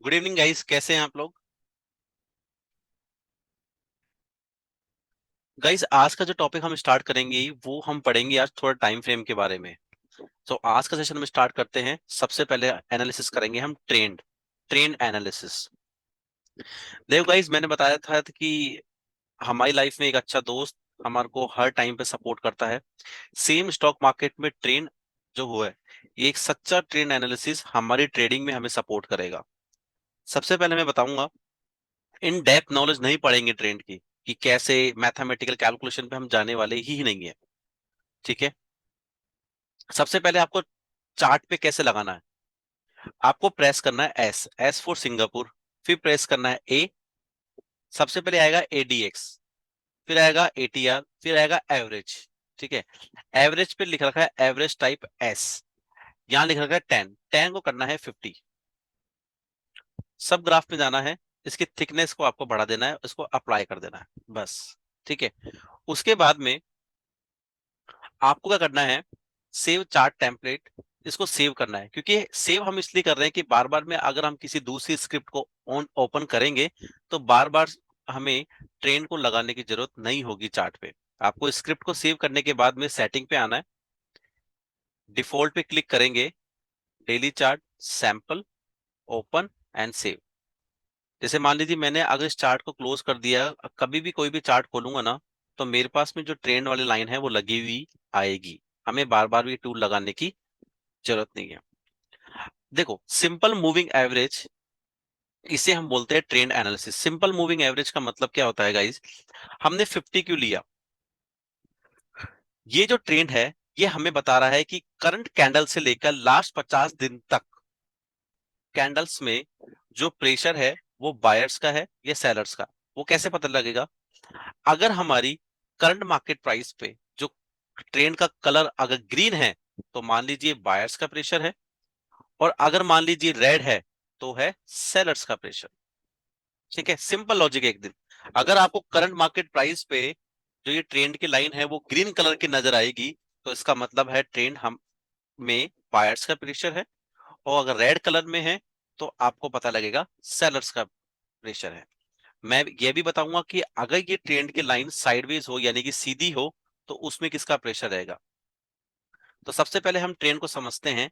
Good evening guys, कैसे हैं आप लोग? गाइस, आज का जो टॉपिक हम स्टार्ट करेंगे वो हम पढ़ेंगे आज थोड़ा टाइम फ्रेम के बारे में। तो आज का सेशन में स्टार्ट करते हैं। सबसे पहले एनालिसिस करेंगे हम ट्रेंड ट्रेंड एनालिसिस। देखो गाइस, मैंने बताया था कि हमारी लाइफ में एक अच्छा दोस्त हमारे को हर टाइम पे सपोर्ट करता है। सेम स्टॉक मार्केट में ट्रेंड जो हुआ है, ये एक सच्चा ट्रेंड एनालिसिस हमारी ट्रेडिंग में हमें सपोर्ट करेगा। सबसे पहले मैं बताऊंगा, इन डेप्थ नॉलेज नहीं पढ़ेंगे ट्रेंड की कि कैसे मैथमेटिकल कैलकुलेशन पे हम जाने वाले ही नहीं है। ठीक है। सबसे पहले आपको चार्ट पे कैसे लगाना है, आपको प्रेस करना है एस एस फॉर सिंगापुर, फिर प्रेस करना है ए। सबसे पहले आएगा एडीएक्स, फिर आएगा एटीआर, फिर आएगा एवरेज। ठीक है। एवरेज पे लिख रखा है एवरेज टाइप एस, यहां लिख रखा है 10, 10 को करना है 50। सब ग्राफ में जाना है, इसकी थिकनेस को आपको बढ़ा देना है, इसको अप्लाई कर देना है बस। ठीक है। उसके बाद में आपको क्या करना है, सेव चार्ट टेम्पलेट, इसको सेव करना है। क्योंकि सेव हम इसलिए कर रहे हैं कि बार बार में अगर हम किसी दूसरी स्क्रिप्ट को ऑन ओपन करेंगे तो बार बार हमें ट्रेंड को लगाने की जरूरत नहीं होगी चार्ट पे। आपको स्क्रिप्ट को सेव करने के बाद में सेटिंग पे आना है, डिफॉल्ट पे क्लिक करेंगे, daily chart, sample, open and save. जैसे मान लीजिए मैंने अगर इस चार्ट को क्लोज कर दिया, कभी भी कोई भी चार्ट खोलूंगा ना, तो मेरे पास में जो ट्रेंड वाली लाइन है वो लगी हुई आएगी। हमें बार बार भी टूल लगाने की जरूरत नहीं है। देखो, सिंपल मूविंग एवरेज, इसे हम बोलते हैं trend analysis. Simple moving average का मतलब क्या होता है गाइस, हमने 50 क्यों लिया? ये जो ट्रेंड है, ये हमें बता रहा है कि करंट कैंडल से लेकर लास्ट 50 दिन तक कैंडल्स में जो प्रेशर है वो बायर्स का है या सेलर्स का। वो कैसे पता लगेगा? अगर हमारी करंट मार्केट प्राइस पे जो ट्रेंड का कलर अगर ग्रीन है, तो मान लीजिए बायर्स का प्रेशर है, और अगर मान लीजिए रेड है तो है सेलर्स का प्रेशर। ठीक है, सिंपल लॉजिक है एक दिन। अगर आपको करंट मार्केट प्राइस पे जो ये ट्रेंड की लाइन है वो ग्रीन कलर की नजर आएगी, तो इसका मतलब है ट्रेंड हम में बायर्स का प्रेशर है। और अगर रेड कलर में है तो आपको पता लगेगा सेलर्स का प्रेशर है। मैं ये भी बताऊंगा कि अगर ये ट्रेंड की लाइन साइडवेज हो यानी कि सीधी हो, तो उसमें किसका प्रेशर रहेगा। तो सबसे पहले हम ट्रेंड को समझते हैं।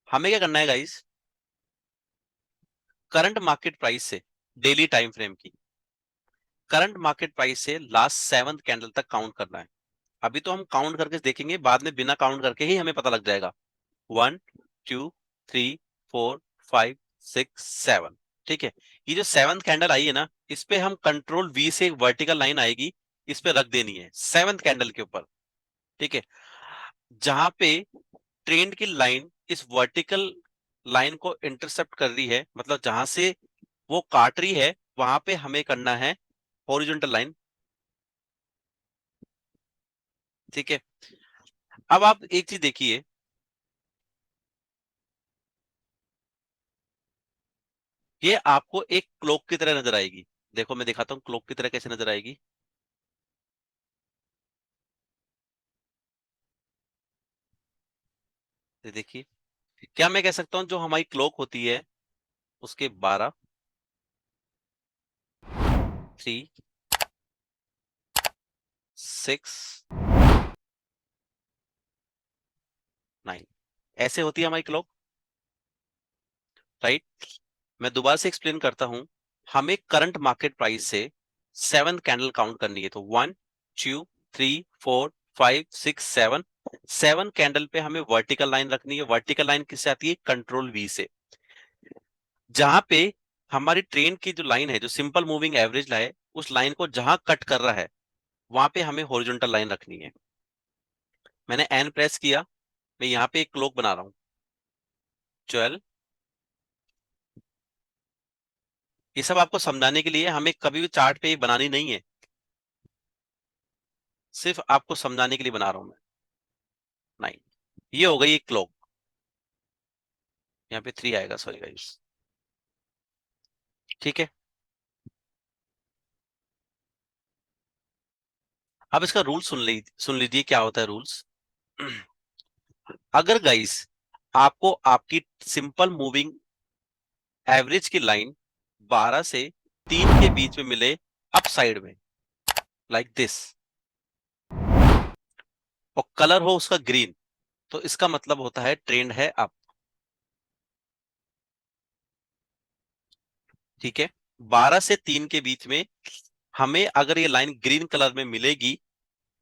हमें क्या करना है गाइस, करंट मार्केट प्राइस से डेली टाइम फ्रेम की करंट मार्केट प्राइस से लास्ट 7th कैंडल तक काउंट करना है। अभी तो हम काउंट करके देखेंगे, बाद में बिना काउंट करके ही हमें पता लग जाएगा। 1, 2, 3, 4, 5, 6, 7। ठीक है। ये जो 7th कैंडल आई है ना, इस पे हम कंट्रोल वी से एक वर्टिकल लाइन आएगी, इस पे रख देनी है 7th कैंडल के ऊपर। ठीक है। जहां पे ट्रेंड की लाइन इस वर्टिकल लाइन को इंटरसेप्ट कर रही है, मतलब जहां से वो काट रही है, वहां पे हमें करना है हॉरिजॉन्टल लाइन। ठीक है। अब आप एक चीज देखिए, ये आपको एक क्लॉक की तरह नजर आएगी। देखो मैं दिखाता हूँ क्लॉक की तरह कैसे नजर आएगी। ये देखिए, क्या मैं कह सकता हूँ जो हमारी क्लॉक होती है उसके 12, 3, 6, 9 ऐसे होती है हमारी क्लॉक। राइट। मैं दोबारा से एक्सप्लेन करता हूं। हमें करंट मार्केट प्राइस से 7th कैंडल काउंट करनी है, तो 1, 2, 3, 4, 5, 6, 7। 7 कैंडल पे हमें वर्टिकल लाइन रखनी है। वर्टिकल लाइन किससे आती है? कंट्रोल वी से। जहां पे हमारी ट्रेन की जो लाइन है, जो सिंपल मूविंग एवरेज लाइन, उस लाइन को जहां कट कर रहा है, वहां पे हमें हॉरिजॉन्टल लाइन रखनी है। मैंने एन प्रेस किया, मैं यहाँ पे एक क्लोक बना रहा हूँ 12। ये सब आपको समझाने के लिए, हमें कभी भी चार्ट पे ये बनानी नहीं है, सिर्फ आपको समझाने के लिए बना रहा हूं मैं। 9, ये हो गई एक क्लोक। यहाँ पे 3 आएगा, सॉरी गाइस। ठीक है। अब इसका रूल सुन लीजिए क्या होता है रूल्स। अगर गाइस आपको आपकी सिंपल मूविंग एवरेज की लाइन 12 से 3 के बीच में मिले अप साइड में, लाइक दिस, और कलर हो उसका ग्रीन, तो इसका मतलब होता है ट्रेंड है अप। ठीक है, 12 से 3 के बीच में हमें अगर ये लाइन ग्रीन कलर में मिलेगी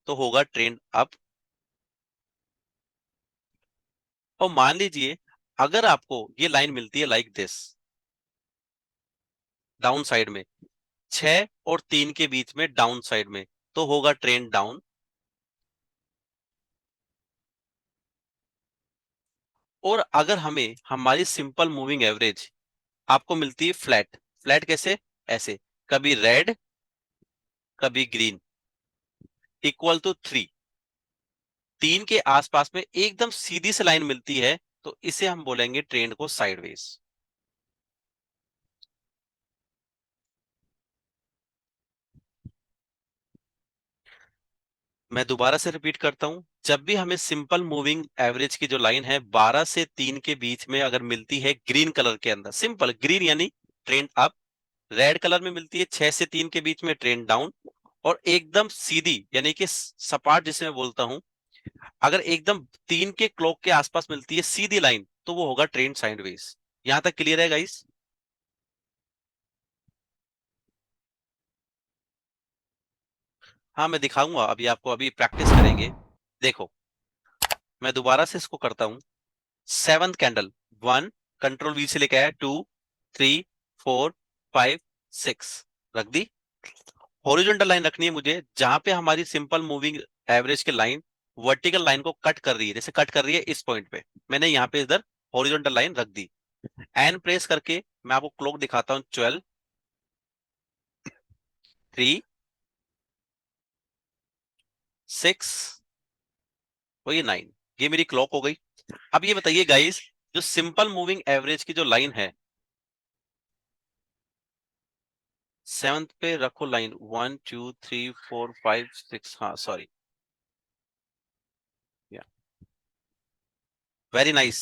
तो होगा ट्रेंड अप। और मान लीजिए अगर आपको ये लाइन मिलती है लाइक दिस, डाउन साइड में, 6 और 3 के बीच में डाउन साइड में, तो होगा ट्रेंड डाउन। और अगर हमें हमारी सिंपल मूविंग एवरेज आपको मिलती है फ्लैट, फ्लैट कैसे, ऐसे, कभी रेड कभी ग्रीन, इक्वल टू 3, 3 के आसपास में एकदम सीधी सी लाइन मिलती है, तो इसे हम बोलेंगे ट्रेंड को साइडवेज। मैं दोबारा से रिपीट करता हूं, जब भी हमें सिंपल मूविंग एवरेज की जो लाइन है 12 से 3 के बीच में अगर मिलती है ग्रीन कलर के अंदर, सिंपल ग्रीन यानी ट्रेंड अप, रेड कलर में मिलती है 6 से 3 के बीच में ट्रेंड डाउन, और एकदम सीधी यानी कि सपाट जिसे मैं बोलता हूं, अगर एकदम 3 के क्लॉक के आसपास मिलती है सीधी लाइन, तो वो होगा ट्रेंड साइडवेज। यहां तक क्लियर है गाइस? हाँ मैं दिखाऊंगा अभी आपको, अभी प्रैक्टिस करेंगे। देखो मैं दोबारा से इसको करता हूं। सेवंथ कैंडल, 1, कंट्रोल वी से लेके आया, 2, 3, 4, 5, 6, रख दी। हॉरिजॉन्टल लाइन रखनी है मुझे जहां पे हमारी सिंपल मूविंग एवरेज की लाइन वर्टिकल लाइन को कट कर रही है, जैसे कट कर रही है इस पॉइंट पे, मैंने यहाँ पे इधर हॉरिजॉन्टल लाइन रख दी। एन प्रेस करके मैं आपको क्लॉक दिखाता हूँ, 12, 3, 6, और ये 9, ये मेरी क्लॉक हो गई। अब ये बताइए गाइस, जो सिंपल मूविंग एवरेज की जो लाइन है, सेवंथ पे रखो लाइन, 1 2 3 4 5 6, हाँ सॉरी, वेरी नाइस।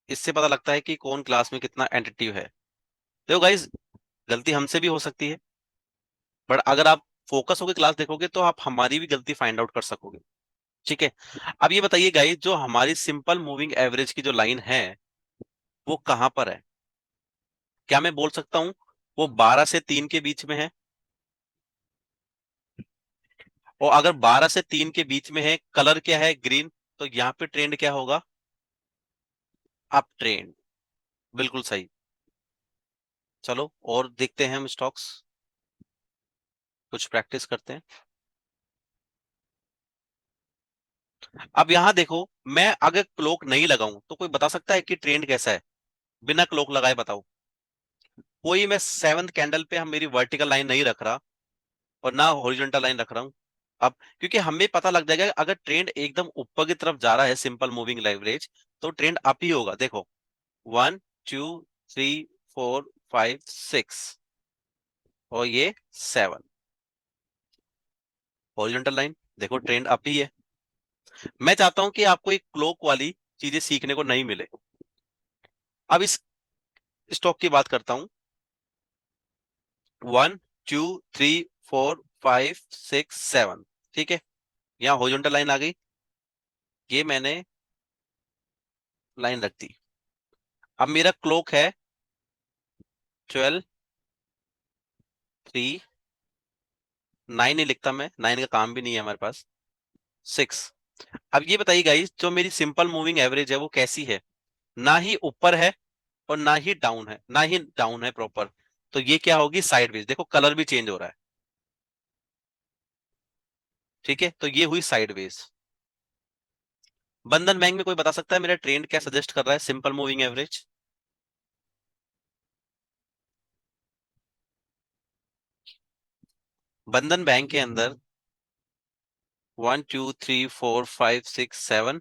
इससे पता लगता है कि कौन क्लास में कितना एंटिटिव है। देखो गाइस, गलती हमसे भी हो सकती है, बट अगर आप फोकस होकर क्लास देखोगे तो आप हमारी भी गलती फाइंड आउट कर सकोगे। ठीक है, अब ये बताइए गाइस, जो हमारी सिंपल मूविंग एवरेज की जो लाइन है वो कहां पर है? क्या मैं बोल सकता हूं वो 12 से 3 के बीच में है? और अगर 12 से 3 के बीच में है, कलर क्या है, ग्रीन, तो यहाँ पे ट्रेंड क्या होगा? अप ट्रेंड, बिल्कुल सही। चलो और देखते हैं हम स्टॉक्स, कुछ प्रैक्टिस करते हैं। अब यहां देखो, मैं अगर क्लोक नहीं लगाऊं तो कोई बता सकता है कि ट्रेंड कैसा है? बिना क्लोक लगाए बताओ। कोई, मैं सेवंथ कैंडल पे हम मेरी वर्टिकल लाइन नहीं रख रहा और ना हॉरिजॉन्टल लाइन रख रहा हूं। अब क्योंकि हमें पता लग जाएगा कि अगर ट्रेंड एकदम ऊपर की तरफ जा रहा है सिंपल मूविंग एवरेज, तो ट्रेंड अप ही होगा। देखो, 1 2 3 4 5 6, और ये 7, हॉरिजॉन्टल लाइन, देखो ट्रेंड अप ही है। मैं चाहता हूं कि आपको एक क्लोक वाली चीजें सीखने को नहीं मिले। अब इस स्टॉक की बात करता हूं, 1 2 3 4 5 6 7, ठीक है, यहाँ हॉरिजॉन्टल लाइन आ गई, ये मैंने लाइन रख दी। अब मेरा क्लोक है 12, 3, 9 नहीं लिखता मैं, 9 का काम भी नहीं है हमारे पास, 6। अब ये बताइए गाइस, जो मेरी सिंपल मूविंग एवरेज है वो कैसी है? ना ही ऊपर है और ना ही डाउन है, ना ही डाउन है प्रॉपर, तो ये क्या होगी? साइडवेज। देखो कलर भी चेंज हो रहा है। ठीक है, तो ये हुई साइडवेज। बंधन बैंक में कोई बता सकता है मेरा ट्रेंड क्या सजेस्ट कर रहा है सिंपल मूविंग एवरेज? बंधन बैंक के अंदर 1 2 3 4 5 6 7,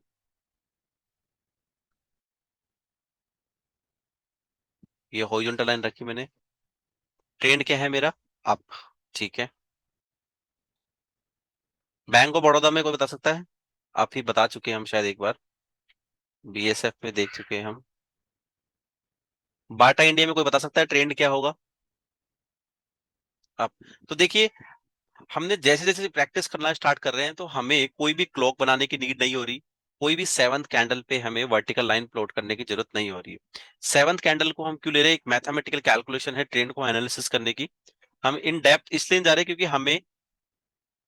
ये हॉरिजॉन्टल लाइन रखी मैंने, ट्रेंड क्या है मेरा? अप। ठीक है। बैंक ऑफ बड़ौदा में कोई बता सकता है? आप ही बता चुके हैं हम शायद एक बार। बीएसएफ में देख चुके हैं हम। बाटा इंडिया में कोई बता सकता है ट्रेंड क्या होगा? आप तो देखिए, हमने जैसे जैसे प्रैक्टिस करना स्टार्ट कर रहे हैं तो हमें कोई भी क्लॉक बनाने की नीड नहीं हो रही। कोई भी सेवंथ कैंडल पे हमें वर्टिकल लाइन प्लॉट करने की जरूरत नहीं हो रही है। सेवंथ कैंडल को हम क्यों ले रहे हैं? एक मैथमेटिकल कैलकुलेशन है ट्रेंड को एनालिसिस करने की। हम इन डेप्थ इसलिए नहीं जा रहे हैं क्योंकि हमें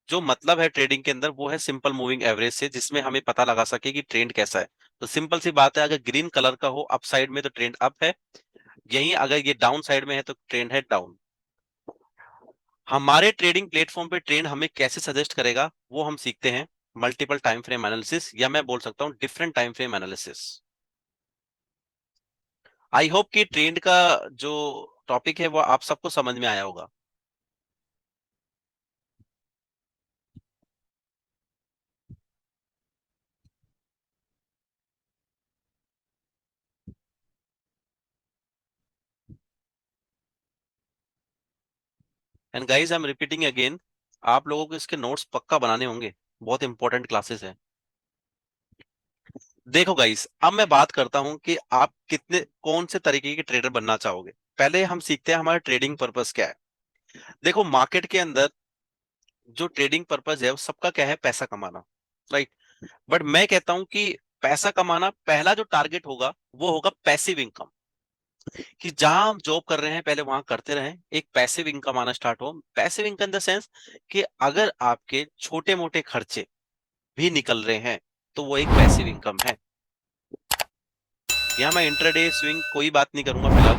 जो मतलब है ट्रेडिंग के अंदर वो है सिंपल मूविंग एवरेज से, जिसमें हमें पता लगा सके कि ट्रेंड कैसा है। तो सिंपल सी बात है, अगर ग्रीन कलर का हो अप साइड में तो ट्रेंड अप है, यहीं अगर ये डाउन साइड में है तो ट्रेंड है डाउन। हमारे ट्रेडिंग प्लेटफॉर्म पे ट्रेंड हमें कैसे सजेस्ट करेगा वो हम सीखते हैं मल्टीपल टाइम फ्रेम एनालिसिस, या मैं बोल सकता हूं different time frame analysis. I hope कि ट्रेंड का जो टॉपिक है वो आप सबको समझ में आया होगा। And guys I am repeating again, आप लोगों को इसके नोट्स पक्का बनाने होंगे, बहुत इंपॉर्टेंट क्लासेस है। देखो गाइस, अब मैं बात करता हूं कि आप कितने कौन से तरीके के ट्रेडर बनना चाहोगे। पहले हम सीखते हैं हमारा ट्रेडिंग पर्पस क्या है। देखो मार्केट के अंदर जो ट्रेडिंग पर्पस है वो सबका क्या है? पैसा कमाना, राइट। बट मैं कहता हूं कि पैसा कमाना पहला जो टारगेट होगा वो होगा पैसिव इनकम। कि जहां हम जॉब कर रहे हैं पहले वहां करते रहें, एक पैसिव इनकम आना स्टार्ट हो। Passive income in the sense कि अगर आपके छोटे मोटे खर्चे भी निकल रहे हैं तो वो एक पैसिव इनकम है। यहाँ मैं इंट्राडे स्विंग कोई बात नहीं करूंगा फिलहाल,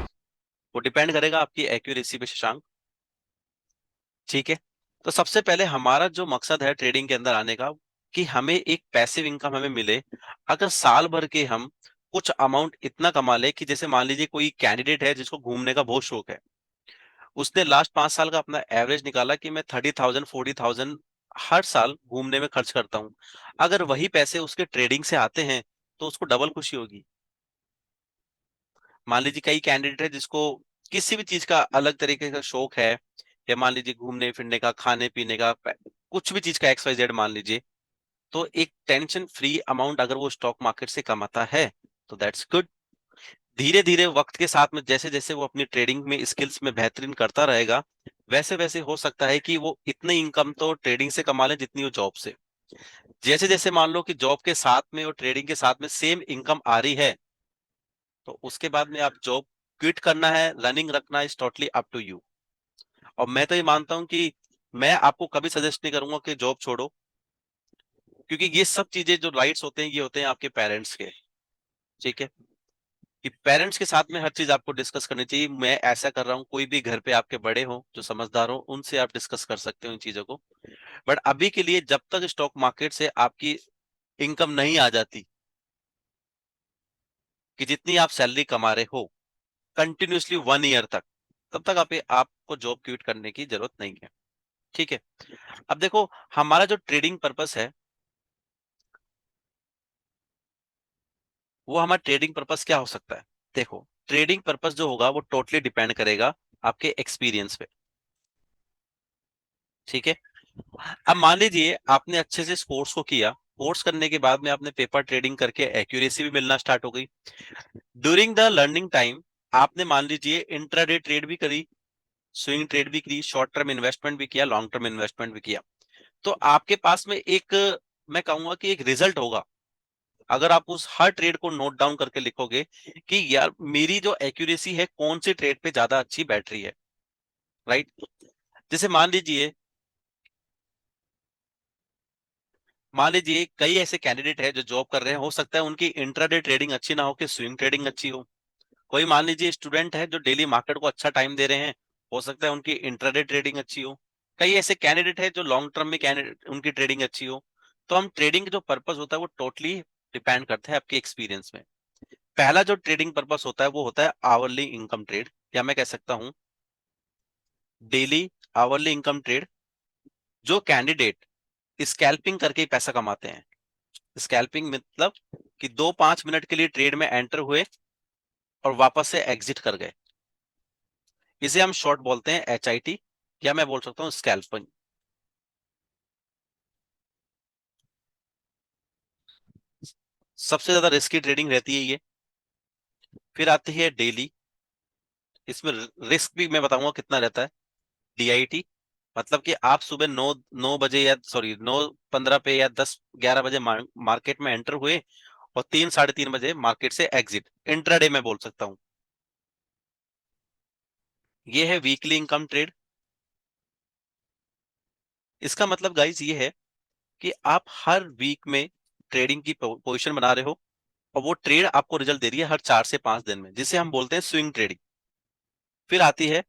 वो डिपेंड करेगा आपकी एक्यूरेसी पे शशांक। ठीक है। तो सबसे पहले हमारा जो मकसद है ट्रेडिंग के अंदर आने का, कि हमें एक पैसिव इनकम हमें मिले। अगर साल भर के हम कुछ अमाउंट इतना कमा ले कि जैसे मान लीजिए कोई कैंडिडेट है जिसको घूमने का बहुत शौक है, उसने लास्ट 5 साल का अपना एवरेज निकाला कि मैं 30,000 40,000 हर साल घूमने में खर्च करता हूं। अगर वही पैसे उसके ट्रेडिंग से आते हैं तो उसको डबल खुशी होगी। मान लीजिए कई कैंडिडेट है जिसको किसी भी चीज का अलग तरीके का शौक है, या मान लीजिए घूमने फिरने का, खाने पीने का, कुछ भी चीज का एक्स वाई जेड मान लीजिए, तो एक टेंशन फ्री अमाउंट अगर वो स्टॉक मार्केट से कमाता है तो दैट्स गुड। धीरे धीरे वक्त के साथ में जैसे जैसे वो अपनी ट्रेडिंग में स्किल्स में बेहतरीन करता रहेगा, वैसे वैसे हो सकता है कि वो इतनी इनकम तो ट्रेडिंग से कमा ले जितनी वो जॉब से। जैसे जैसे मान लो कि जॉब के साथ में और ट्रेडिंग के साथ में सेम इनकम आ रही है, तो उसके बाद में आप जॉब क्विट करना है, रनिंग रखना is totally up to you. और मैं तो ये मानता हूं कि मैं आपको कभी सजेस्ट नहीं करूंगा कि जॉब छोड़ो, क्योंकि ये सब चीजें जो राइट्स होते हैं ये होते हैं आपके पेरेंट्स के। ठीक है। कि पेरेंट्स के साथ में हर चीज आपको डिस्कस करनी चाहिए। मैं ऐसा कर रहा हूँ, कोई भी घर पे आपके बड़े हो जो समझदार हो उनसे आप डिस्कस कर सकते हो इन चीजों को। बट अभी के लिए जब तक स्टॉक मार्केट से आपकी इनकम नहीं आ जाती कि जितनी आप सैलरी कमा रहे हो कंटिन्यूअसली 1 ईयर तक, तब तक आपको जॉब क्विट करने की जरूरत नहीं है। ठीक है। अब देखो, हमारा जो ट्रेडिंग पर्पस है, वो हमारा ट्रेडिंग पर्पस क्या हो सकता है? देखो, ट्रेडिंग पर्पस जो होगा वो टोटली डिपेंड करेगा आपके एक्सपीरियंस पे। ठीक है। अब मान लीजिए आपने अच्छे से कोर्स को किया, कोर्स करने के बाद में आपने पेपर ट्रेडिंग करके एक्यूरेसी भी मिलना स्टार्ट हो गई। ड्यूरिंग द लर्निंग टाइम आपने मान लीजिए इंट्राडे ट्रेड भी करी, स्विंग ट्रेड भी की, शॉर्ट टर्म इन्वेस्टमेंट भी किया, लॉन्ग टर्म इन्वेस्टमेंट भी किया। तो आपके पास में एक, मैं कहूंगा कि एक रिजल्ट होगा। अगर आप उस हर ट्रेड को नोट डाउन करके लिखोगे कि यार मेरी जो एक्यूरेसी है कौन सी ट्रेड पे ज्यादा अच्छी बैठ रही है, राइट। जैसे मान लीजिए कई ऐसे कैंडिडेट है जो जॉब कर रहे हैं, हो सकता है उनकी इंट्राडे ट्रेडिंग अच्छी ना हो कि स्विंग ट्रेडिंग अच्छी हो। कोई मान लीजिए स्टूडेंट है जो डेली मार्केट को अच्छा टाइम दे रहे हैं, हो सकता है उनकी इंट्राडे ट्रेडिंग अच्छी हो। कई ऐसे कैंडिडेट है जो लॉन्ग टर्म में कैंडिडेट उनकी ट्रेडिंग अच्छी हो। तो हम ट्रेडिंग जो पर्पस होता है वो टोटली डिपेंड करता है आपके एक्सपीरियंस में। पहला जो ट्रेडिंग पर्पस होता है वो होता है आवरली इनकम ट्रेड, या मैं कह सकता हूं डेली आवरली इनकम ट्रेड। जो कैंडिडेट स्कैल्पिंग करके ही पैसा कमाते हैं। स्कैल्पिंग मतलब कि 2-5 मिनट के लिए ट्रेड में एंटर हुए और वापस से एग्जिट कर गए, इसे हम शॉर्ट बोलते हैं HIT। या मैं बोल सकता हूँ स्कैल्पिंग। सबसे ज्यादा रिस्की ट्रेडिंग रहती है ये। फिर आती है डेली। इसमें रिस्क भी मैं बताऊंगा कितना रहता है। डीआईटी, मतलब कि आप सुबह 9 9 बजे या सॉरी 9:15 पे या 10 11 बजे मार्केट में एंटर हुए, और 3 साढ़े 3 बजे मार्केट से एग्जिट, इंट्राडे में बोल सकता हूँ। ये है वीकली इनकम ट्रेड। इसका मतलब गाइस ये है कि आप हर वीक में ट्रेडिंग की पोजीशन बना रहे हो, और वो ट्रेड आपको रिजल्ट दे रही है हर 4 से 5 दिन में, जिसे हम बोलते हैं स्विंग ट्रेडिंग। फिर आती है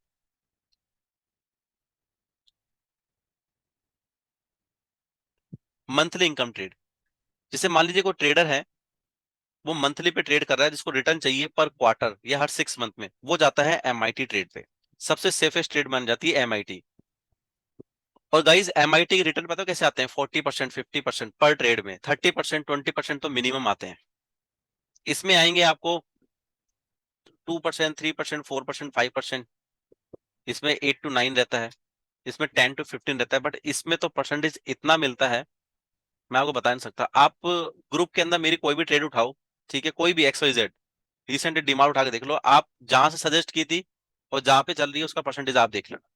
मंथली इनकम ट्रेड। जैसे मान लीजिए कोई ट्रेडर है, वो मंथली पे ट्रेड कर रहा है, जिसको रिटर्न चाहिए पर क्वार्टर या हर 6 मंथ में, वो जाता है एमआईटी ट्रेड पे। सबसे सेफेस्ट ट्रेड मान जाती है एमआईटी। और गाइज एमआईटी के रिटर्न पता है कैसे आते हैं? 40% 50% पर ट्रेड में, 30% 20% तो मिनिमम आते हैं। इसमें आएंगे आपको 2% 3% 4% 5%। इसमें 8 to 9 रहता है। इसमें 10 to 15 रहता है, बट इसमें तो परसेंटेज इतना मिलता है, मैं आपको बता नहीं सकता। आप ग्रुप के अंदर मेरी कोई भी ट्रेड उठाओ, ठीक है, कोई भी XYZ, रिसेंट डिमांड उठा के देख लो, आप जहां से सजेस्ट की थी और जहां पे चल रही है उसका परसेंटेज आप देख लेना।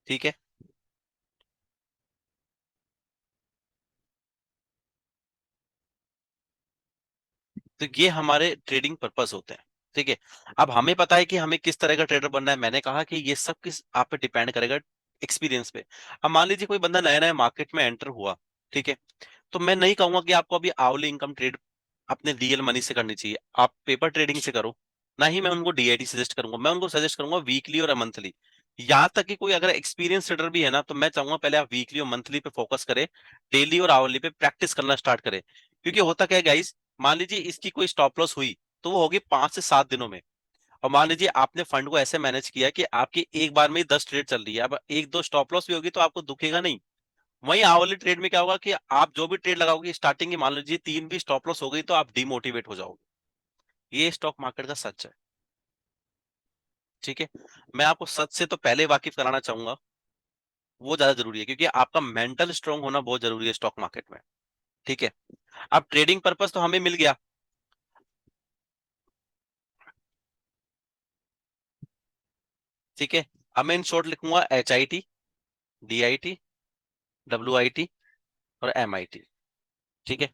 ठीक है, तो ये हमारे ट्रेडिंग पर्पस होते हैं। ठीक है, अब हमें पता है कि हमें किस तरह का ट्रेडर बनना है। मैंने कहा कि ये सब किस आप पे डिपेंड करेगा, एक्सपीरियंस पे। अब मान लीजिए कोई बंदा नया नया मार्केट में एंटर हुआ, ठीक है, तो मैं नहीं कहूंगा कि आपको अभी आवली इनकम ट्रेड अपने रियल मनी से करनी चाहिए, आप पेपर ट्रेडिंग से करो। ना ही मैं उनको डीआईटी सजेस्ट करूंगा, मैं उनको सजेस्ट करूंगा वीकली और मंथली। यहाँ तक कि कोई अगर एक्सपीरियंस ट्रेडर भी है ना, तो मैं चाहूंगा पहले आप वीकली और मंथली पे फोकस करें, डेली और आवरली पे प्रैक्टिस करना स्टार्ट करें। क्योंकि होता क्या है गाइस, मान लीजिए इसकी कोई स्टॉप लॉस हुई, तो वो होगी 5 से 7 दिनों में। और मान लीजिए आपने फंड को ऐसे मैनेज किया कि आपकी एक बार में ही 10 ट्रेड चल रही है, अब एक दो स्टॉप लॉस भी होगी तो आपको दुखेगा नहीं। वहीं आवरली ट्रेड में क्या होगा कि आप जो भी ट्रेड लगाओगे स्टार्टिंग की, मान लीजिए 3 भी स्टॉप लॉस हो गई, तो आप डिमोटिवेट हो जाओगे। ये स्टॉक मार्केट का सच है। ठीक है, मैं आपको सच से तो पहले वाकिफ कराना चाहूंगा, वो ज्यादा जरूरी है, क्योंकि आपका मेंटल स्ट्रांग होना बहुत जरूरी है स्टॉक मार्केट में। ठीक है, अब ट्रेडिंग पर्पस तो हमें मिल गया। ठीक है, अब मैं इन शॉर्ट लिखूंगा HIT, DIT, WIT और MIT। ठीक है,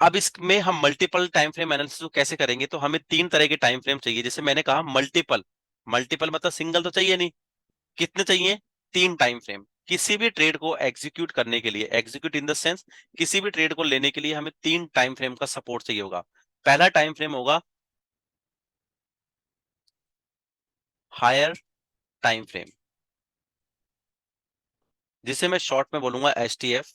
अब इसमें हम मल्टीपल टाइम फ्रेम एनालिसिस को कैसे करेंगे, तो हमें 3 तरह के टाइम फ्रेम चाहिए। जैसे मैंने कहा मल्टीपल, मल्टीपल मतलब सिंगल तो चाहिए नहीं, कितने चाहिए? 3 टाइम फ्रेम। किसी भी ट्रेड को एग्जीक्यूट करने के लिए, एग्जीक्यूट इन द सेंस, किसी भी ट्रेड को लेने के लिए हमें 3 टाइम फ्रेम का सपोर्ट चाहिए होगा। पहला टाइम फ्रेम होगा हायर टाइम फ्रेम, जिसे मैं शॉर्ट में बोलूंगा HTF।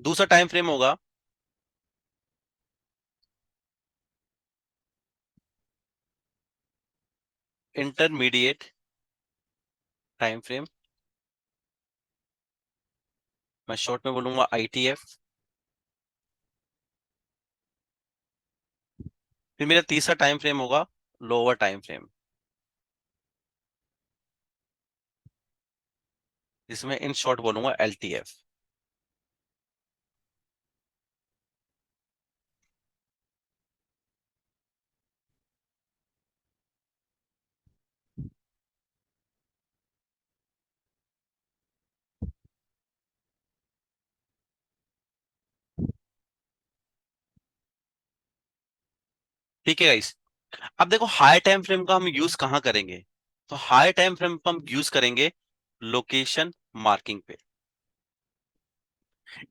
दूसरा टाइम फ्रेम होगा इंटरमीडिएट टाइम फ्रेम, मैं शॉर्ट में बोलूंगा ITF। फिर मेरा तीसरा टाइम फ्रेम होगा लोअर टाइम फ्रेम, जिसमें इन शॉर्ट बोलूंगा LTF। ठीक है गाइस, अब देखो हाई टाइम फ्रेम का हम यूज कहाँ करेंगे? तो हाई टाइम फ्रेम को हम यूज करेंगे लोकेशन मार्किंग पे।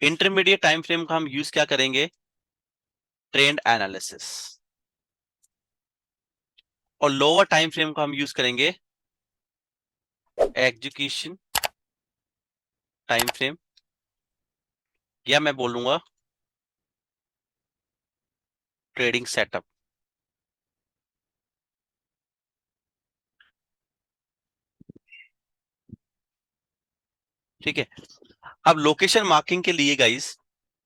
इंटरमीडिएट टाइम फ्रेम का हम यूज क्या करेंगे? Trend analysis. और लोअर टाइम फ्रेम का हम यूज करेंगे एग्जीक्यूशन टाइम फ्रेम, या मैं बोलूंगा ट्रेडिंग सेटअप। ठीक है। अब लोकेशन मार्किंग के लिए गाइस,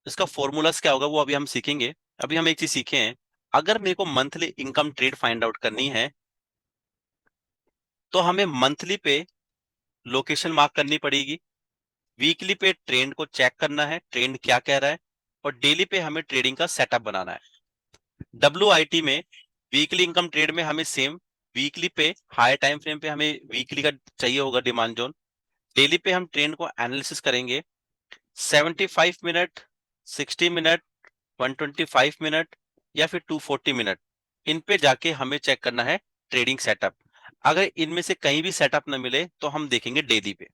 इसका फॉर्मूलाज क्या होगा वो अभी हम सीखेंगे। अभी हम एक चीज सीखे हैं, अगर मेरे को monthly income trade find out करनी है तो हमें मंथली पे लोकेशन मार्क करनी पड़ेगी, वीकली पे ट्रेंड को चेक करना है, ट्रेंड क्या कह रहा है, और डेली पे हमें ट्रेडिंग का सेटअप बनाना है। WIT में वीकली इनकम ट्रेड में हमें सेम, वीकली पे हाई टाइम फ्रेम पे हमें वीकली का चाहिए होगा डिमांड जोन, डेली पे हम ट्रेंड को एनालिसिस करेंगे 75 मिनट, 60 मिनट, 125 मिनट या फिर 240 मिनट, इन पे जाके हमें चेक करना है ट्रेडिंग सेटअप। अगर इनमें से कहीं भी सेटअप ना मिले तो हम देखेंगे डेली पे।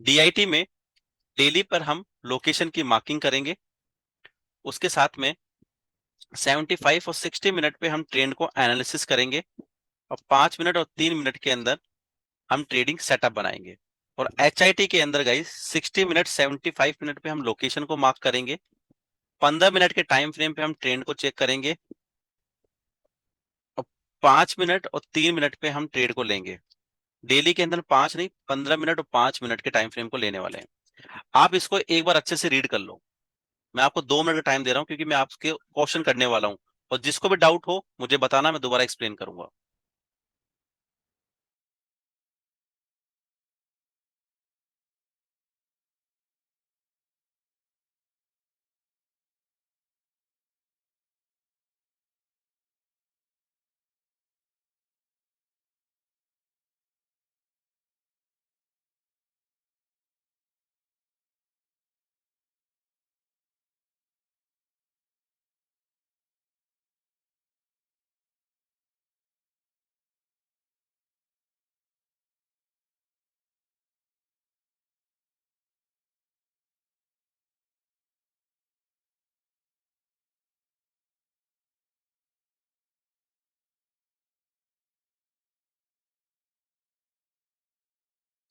DIT में डेली पर हम लोकेशन की मार्किंग करेंगे, उसके साथ में 75 और 60 मिनट पे हम ट्रेंड को एनालिसिस करेंगे, और 5 मिनट और 3 मिनट के अंदर हम ट्रेडिंग सेटअप बनाएंगे। और HIT के अंदर गाइस 60 मिनट, 75 मिनट पे हम लोकेशन को मार्क करेंगे, 15 मिनट के टाइम फ्रेम पे हम ट्रेंड को चेक करेंगे, और 5 मिनट और 3 मिनट पे हम ट्रेड को लेंगे। डेली के अंदर 5 नहीं, 15 मिनट और 5 मिनट के टाइम फ्रेम को लेने वाले हैं। आप इसको एक बार अच्छे से रीड कर लो। मैं आपको 2 मिनट का टाइम दे रहा हूँ क्योंकि मैं आपके क्वेश्चन करने वाला हूँ, और जिसको भी डाउट हो मुझे बताना, मैं दोबारा एक्सप्लेन करूंगा।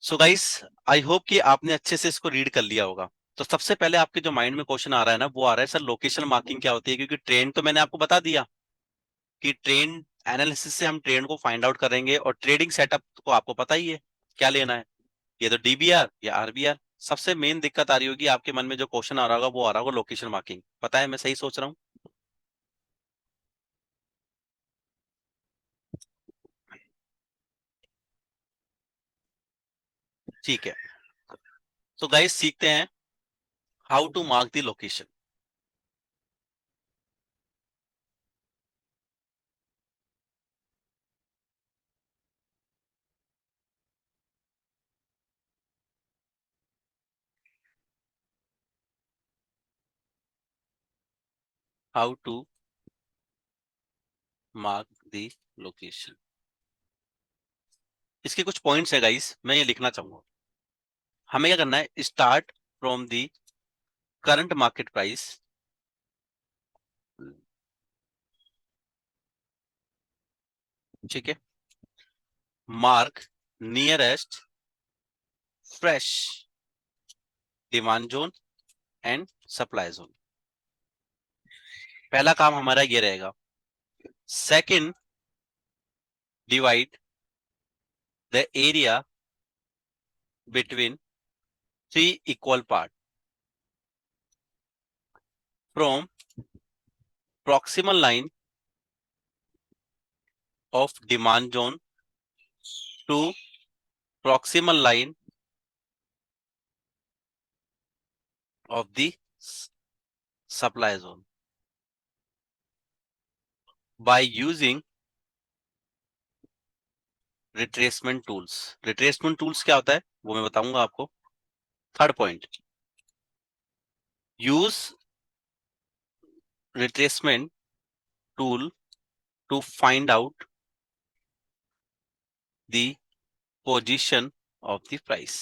सो गाइस, आई होप कि आपने अच्छे से इसको रीड कर लिया होगा। तो सबसे पहले आपके जो माइंड में क्वेश्चन आ रहा है ना, वो आ रहा है सर लोकेशन मार्किंग क्या होती है, क्योंकि ट्रेंड तो मैंने आपको बता दिया कि ट्रेंड एनालिसिस से हम ट्रेंड को फाइंड आउट करेंगे, और ट्रेडिंग सेटअप को आपको पता ही है क्या लेना है, ये तो DBR या RBR। सबसे मेन दिक्कत आ रही होगी आपके मन में, जो क्वेश्चन आ रहा होगा वो आ रहा होगा लोकेशन मार्किंग। पता है मैं सही सोच रहा हूँ? ठीक है। तो गाइस सीखते हैं how to mark the location. How to mark the location, इसके कुछ पॉइंट्स है गाइस, मैं ये लिखना चाहूंगा। हमें क्या करना है, start from the current market price, ठीक है, mark nearest fresh demand zone and supply zone. पहला काम हमारा ये रहेगा। Second, divide the area between three equal part from proximal line of demand zone to proximal line of the supply zone by using retracement tools। retracement tools क्या होता है वो मैं बताऊंगा आपको। Third point, use retracement tool to find out the position of the price।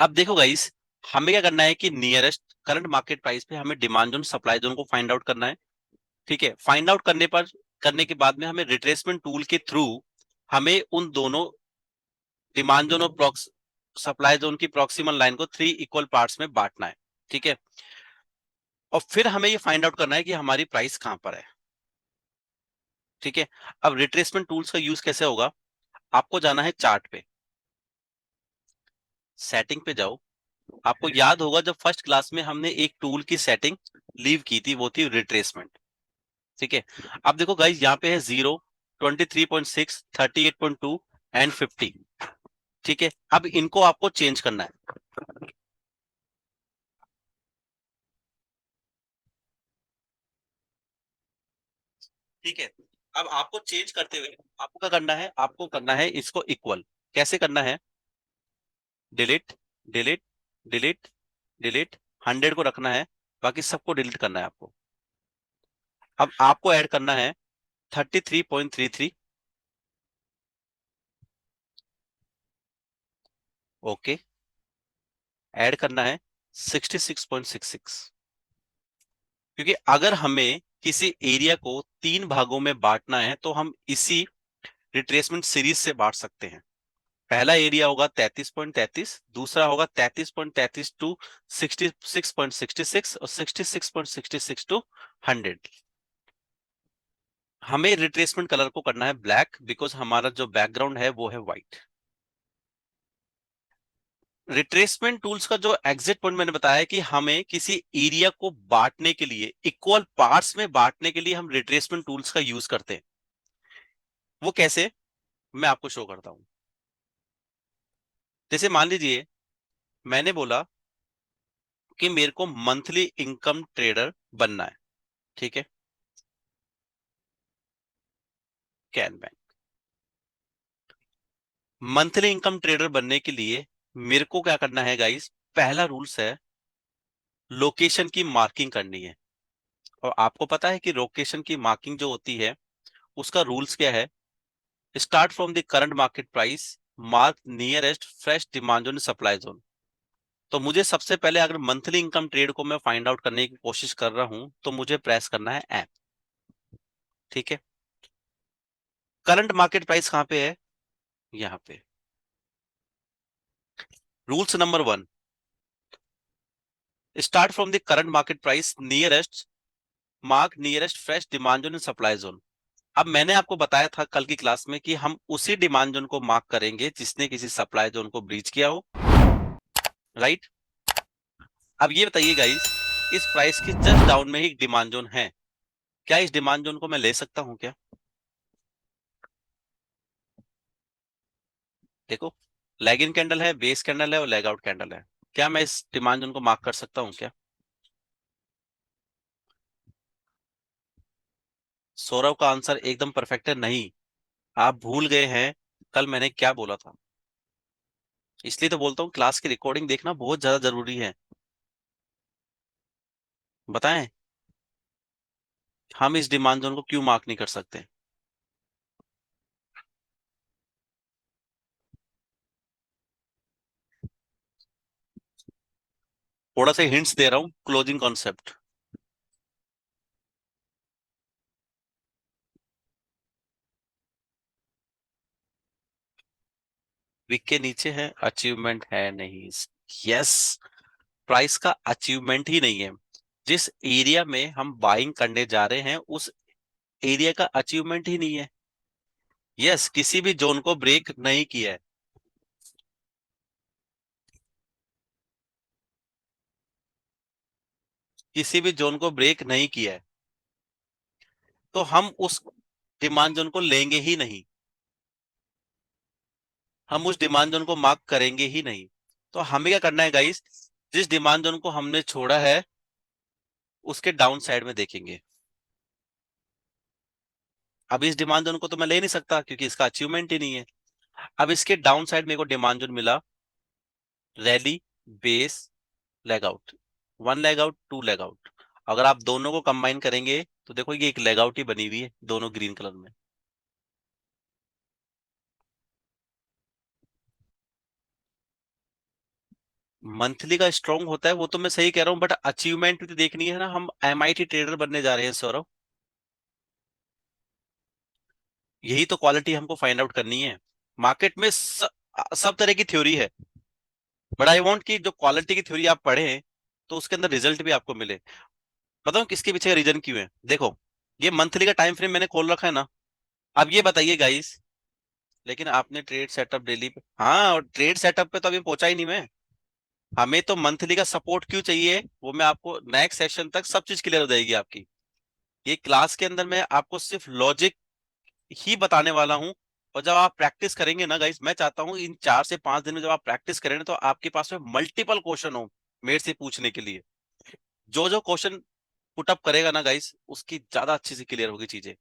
अब देखो guys, हमें क्या करना है कि नियरेस्ट करंट मार्केट प्राइस पे हमें डिमांड जोन सप्लाई जोन को फाइंड आउट करना है। ठीक है, फाइंड आउट करने के बाद में हमें रिट्रेसमेंट टूल के थ्रू हमें उन दोनों डिमांड जोन और सप्लाई जोन की प्रॉक्सिमल लाइन को थ्री इक्वल पार्ट्स में बांटना है। ठीक है, और फिर हमें ये फाइंड आउट करना है कि हमारी प्राइस कहां पर है। ठीक है, अब रिट्रेसमेंट टूल्स का यूज कैसे होगा, आपको जाना है चार्ट पे। सेटिंग पे जाओ। आपको याद होगा जब फर्स्ट क्लास में हमने एक टूल की सेटिंग लीव की थी, वो थी रिट्रेसमेंट। ठीक है। अब देखो गाइस, यहाँ पे है 0, 23.6, 38.2 एंड 50। ठीक है, अब इनको आपको चेंज करना है। ठीक है, अब आपको चेंज करते हुए आपको क्या करना है, आपको करना है इसको इक्वल। कैसे करना है? Delete, delete, delete, delete. 100 को रखना है, बाकी सबको डिलीट करना है आपको। अब आपको ऐड करना है 33.33। ओके। ऐड करना है 66.66। क्योंकि अगर हमें किसी एरिया को तीन भागों में बांटना है तो हम इसी रिट्रेसमेंट सीरीज से बांट सकते हैं। पहला एरिया होगा 33.33, दूसरा होगा 33.33 टू 66.66 और 66.66 टू 100। हमें रिट्रेसमेंट कलर को करना है ब्लैक, बिकॉज हमारा जो बैकग्राउंड है वो है व्हाइट। रिट्रेसमेंट टूल्स का जो एग्जिट पॉइंट मैंने बताया है कि हमें किसी एरिया को बांटने के लिए, इक्वल पार्ट्स में बांटने के लिए हम रिट्रेसमेंट टूल्स का यूज करते हैं। वो कैसे, मैं आपको शो करता हूं। जैसे मान लीजिए मैंने बोला कि मेरे को मंथली इनकम ट्रेडर बनना है। ठीक है, can bank. Monthly income trader बनने के लिए मेरे को क्या करना है गाइस? पहला रूल्स है, लोकेशन की मार्किंग करनी है। और आपको पता है कि लोकेशन की मार्किंग जो होती है उसका रूल्स क्या है? Start from the current market price, mark nearest fresh demand zone, supply zone. तो मुझे सबसे पहले अगर मंथली इनकम ट्रेड को मैं फाइंड आउट करने की कोशिश कर रहा हूं तो मुझे प्रेस करना है ऐप। ठीक है, करंट मार्केट प्राइस कहां पे है? यहां पे। Rules number 1, start from the current market price nearest, mark nearest fresh demand zone, supply zone. अब मैंने आपको बताया था कल की क्लास में कि हम उसी डिमांड जोन को मार्क करेंगे जिसने किसी सप्लाई जोन को ब्रीच किया हो। राइट। अब ये बताइए गाइस, इस प्राइस की जस्ट डाउन में ही डिमांड जोन है, क्या इस डिमांड जोन को मैं ले सकता हूं क्या? देखो, लैग इन कैंडल है, बेस कैंडल है और लैग आउट कैंडल है। क्या मैं इस डिमांड जोन को मार्क कर सकता हूं क्या? सौरभ का आंसर एकदम परफेक्ट है, नहीं। आप भूल गए हैं कल मैंने क्या बोला था। इसलिए तो बोलता हूँ क्लास की रिकॉर्डिंग देखना बहुत ज्यादा जरूरी है। बताएं, हम इस डिमांड जोन को क्यों मार्क नहीं कर सकते? थोड़ा सा हिंट्स दे रहा हूँ, क्लोजिंग कॉन्सेप्ट। वीक के नीचे है, अचीवमेंट है नहीं। यस, प्राइस का अचीवमेंट ही नहीं है। जिस एरिया में हम बाइंग करने जा रहे हैं उस एरिया का अचीवमेंट ही नहीं है। यस, किसी भी जोन को ब्रेक नहीं किया है। किसी भी जोन को ब्रेक नहीं किया है, तो हम उस डिमांड जोन को लेंगे ही नहीं। हम उस डिमांड जोन को मार्क करेंगे ही नहीं। तो हमें क्या करना है गाइस? जिस डिमांड जोन को हमने छोड़ा है उसके डाउन साइड में देखेंगे। अब इस डिमांड जोन को तो मैं ले नहीं सकता क्योंकि इसका अचीवमेंट ही नहीं है। अब इसके डाउन साइड मेरे को डिमांड जोन मिला, rally, base, leg out. One leg out, two leg out. अगर आप दोनों को कंबाइन करेंगे तो देखो ये एक लेग आउट ही बनी हुई है, दोनों ग्रीन कलर में। मंथली का स्ट्रांग होता है वो तो मैं सही कह रहा हूँ, बट अचीवमेंट भी तो देखनी है ना। हम एमआईटी ट्रेडर बनने जा रहे हैं सौरभ। यही तो क्वालिटी हमको फाइंड आउट करनी है। मार्केट में सब तरह की थ्योरी है, बट आई वांट कि जो क्वालिटी की थ्योरी आप पढ़ें तो उसके अंदर रिजल्ट भी आपको मिले। बताओ किसके पीछे का रीजन क्यों है? देखो, ये मंथली का टाइम फ्रेम मैंने खोल रखा है ना। अब ये बताइए गाइस, लेकिन आपने ट्रेड सेटअप डेली पे, हाँ, और ट्रेड सेटअप पे तो अभी पहुंचा ही नहीं मैं। हमें तो मंथली का सपोर्ट क्यों चाहिए, वो मैं आपको नेक्स्ट सेशन तक सब चीज क्लियर हो जाएगी आपकी। ये क्लास के अंदर मैं आपको सिर्फ लॉजिक ही बताने वाला हूँ। और जब आप प्रैक्टिस करेंगे ना गाइस, मैं चाहता हूँ इन 4 से 5 दिन में जब आप प्रैक्टिस करें ना, तो आपके पास में मल्टीपल क्वेश्चन हो मेरे से पूछने के लिए। जो जो क्वेश्चन पुटअप करेगा ना गाइस, उसकी ज्यादा अच्छे से क्लियर होगी चीजें।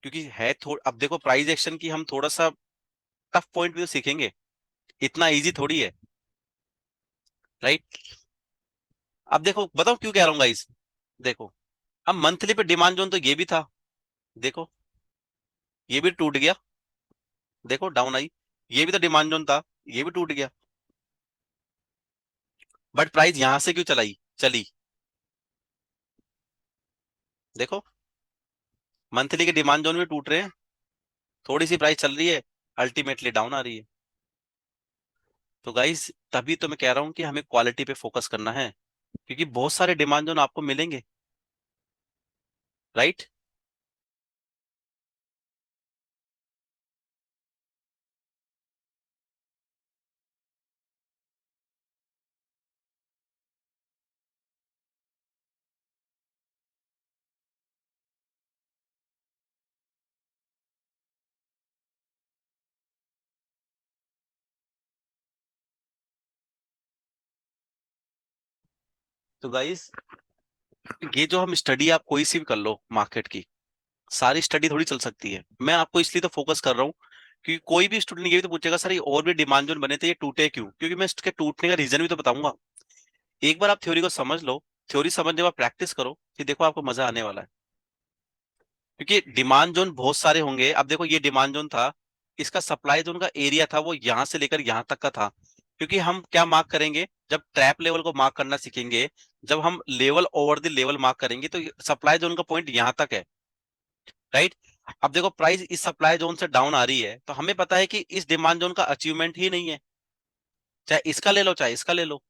क्योंकि है थोड़ा, अब देखो प्राइस एक्शन की हम थोड़ा सा टफ पॉइंट भी तो सीखेंगे, इतना इजी थोड़ी है। राइट। अब देखो बताओ क्यों कह रहा हूँ गाइस। देखो, अब मंथली पे डिमांड जोन तो ये भी था, देखो ये भी टूट गया, देखो डाउन आई। ये भी तो डिमांड जोन था, ये भी टूट गया। बट प्राइस यहां से क्यों चलाई चली, देखो मंथली के डिमांड जोन भी टूट रहे हैं, थोड़ी सी प्राइस चल रही है, अल्टीमेटली डाउन आ रही है। तो गाइस तभी तो मैं कह रहा हूं कि हमें क्वालिटी पे फोकस करना है, क्योंकि बहुत सारे डिमांड जोन आपको मिलेंगे। राइट। तो गाइस ये जो हम स्टडी, आप कोई सी भी कर लो मार्केट की, सारी स्टडी थोड़ी चल सकती है। मैं आपको इसलिए तो फोकस कर रहा हूँ क्योंकि कोई भी स्टूडेंट ये भी तो पूछेगा सर ये और भी डिमांड जोन बने थे, ये टूटे क्यों, क्योंकि मैं इसके टूटने का रीजन भी तो बताऊंगा। एक बार आप थ्योरी को समझ लो, थ्योरी समझने के बाद प्रैक्टिस करो, फिर देखो आपको मजा आने वाला है। क्योंकि डिमांड जोन बहुत सारे होंगे। अब देखो ये डिमांड जोन था, इसका सप्लाई जोन का एरिया था वो यहां से लेकर यहां तक का था। क्योंकि हम क्या मार्क करेंगे, जब ट्रैप लेवल को मार्क करना सीखेंगे, जब हम level over the level mark करेंगे, तो सप्लाई जोन का पॉइंट यहां तक है। राइट। अब देखो प्राइस इस सप्लाई जोन से डाउन आ रही है, तो हमें पता है कि इस डिमांड जोन का अचीवमेंट ही नहीं है, चाहे इसका ले लो चाहे इसका ले लो।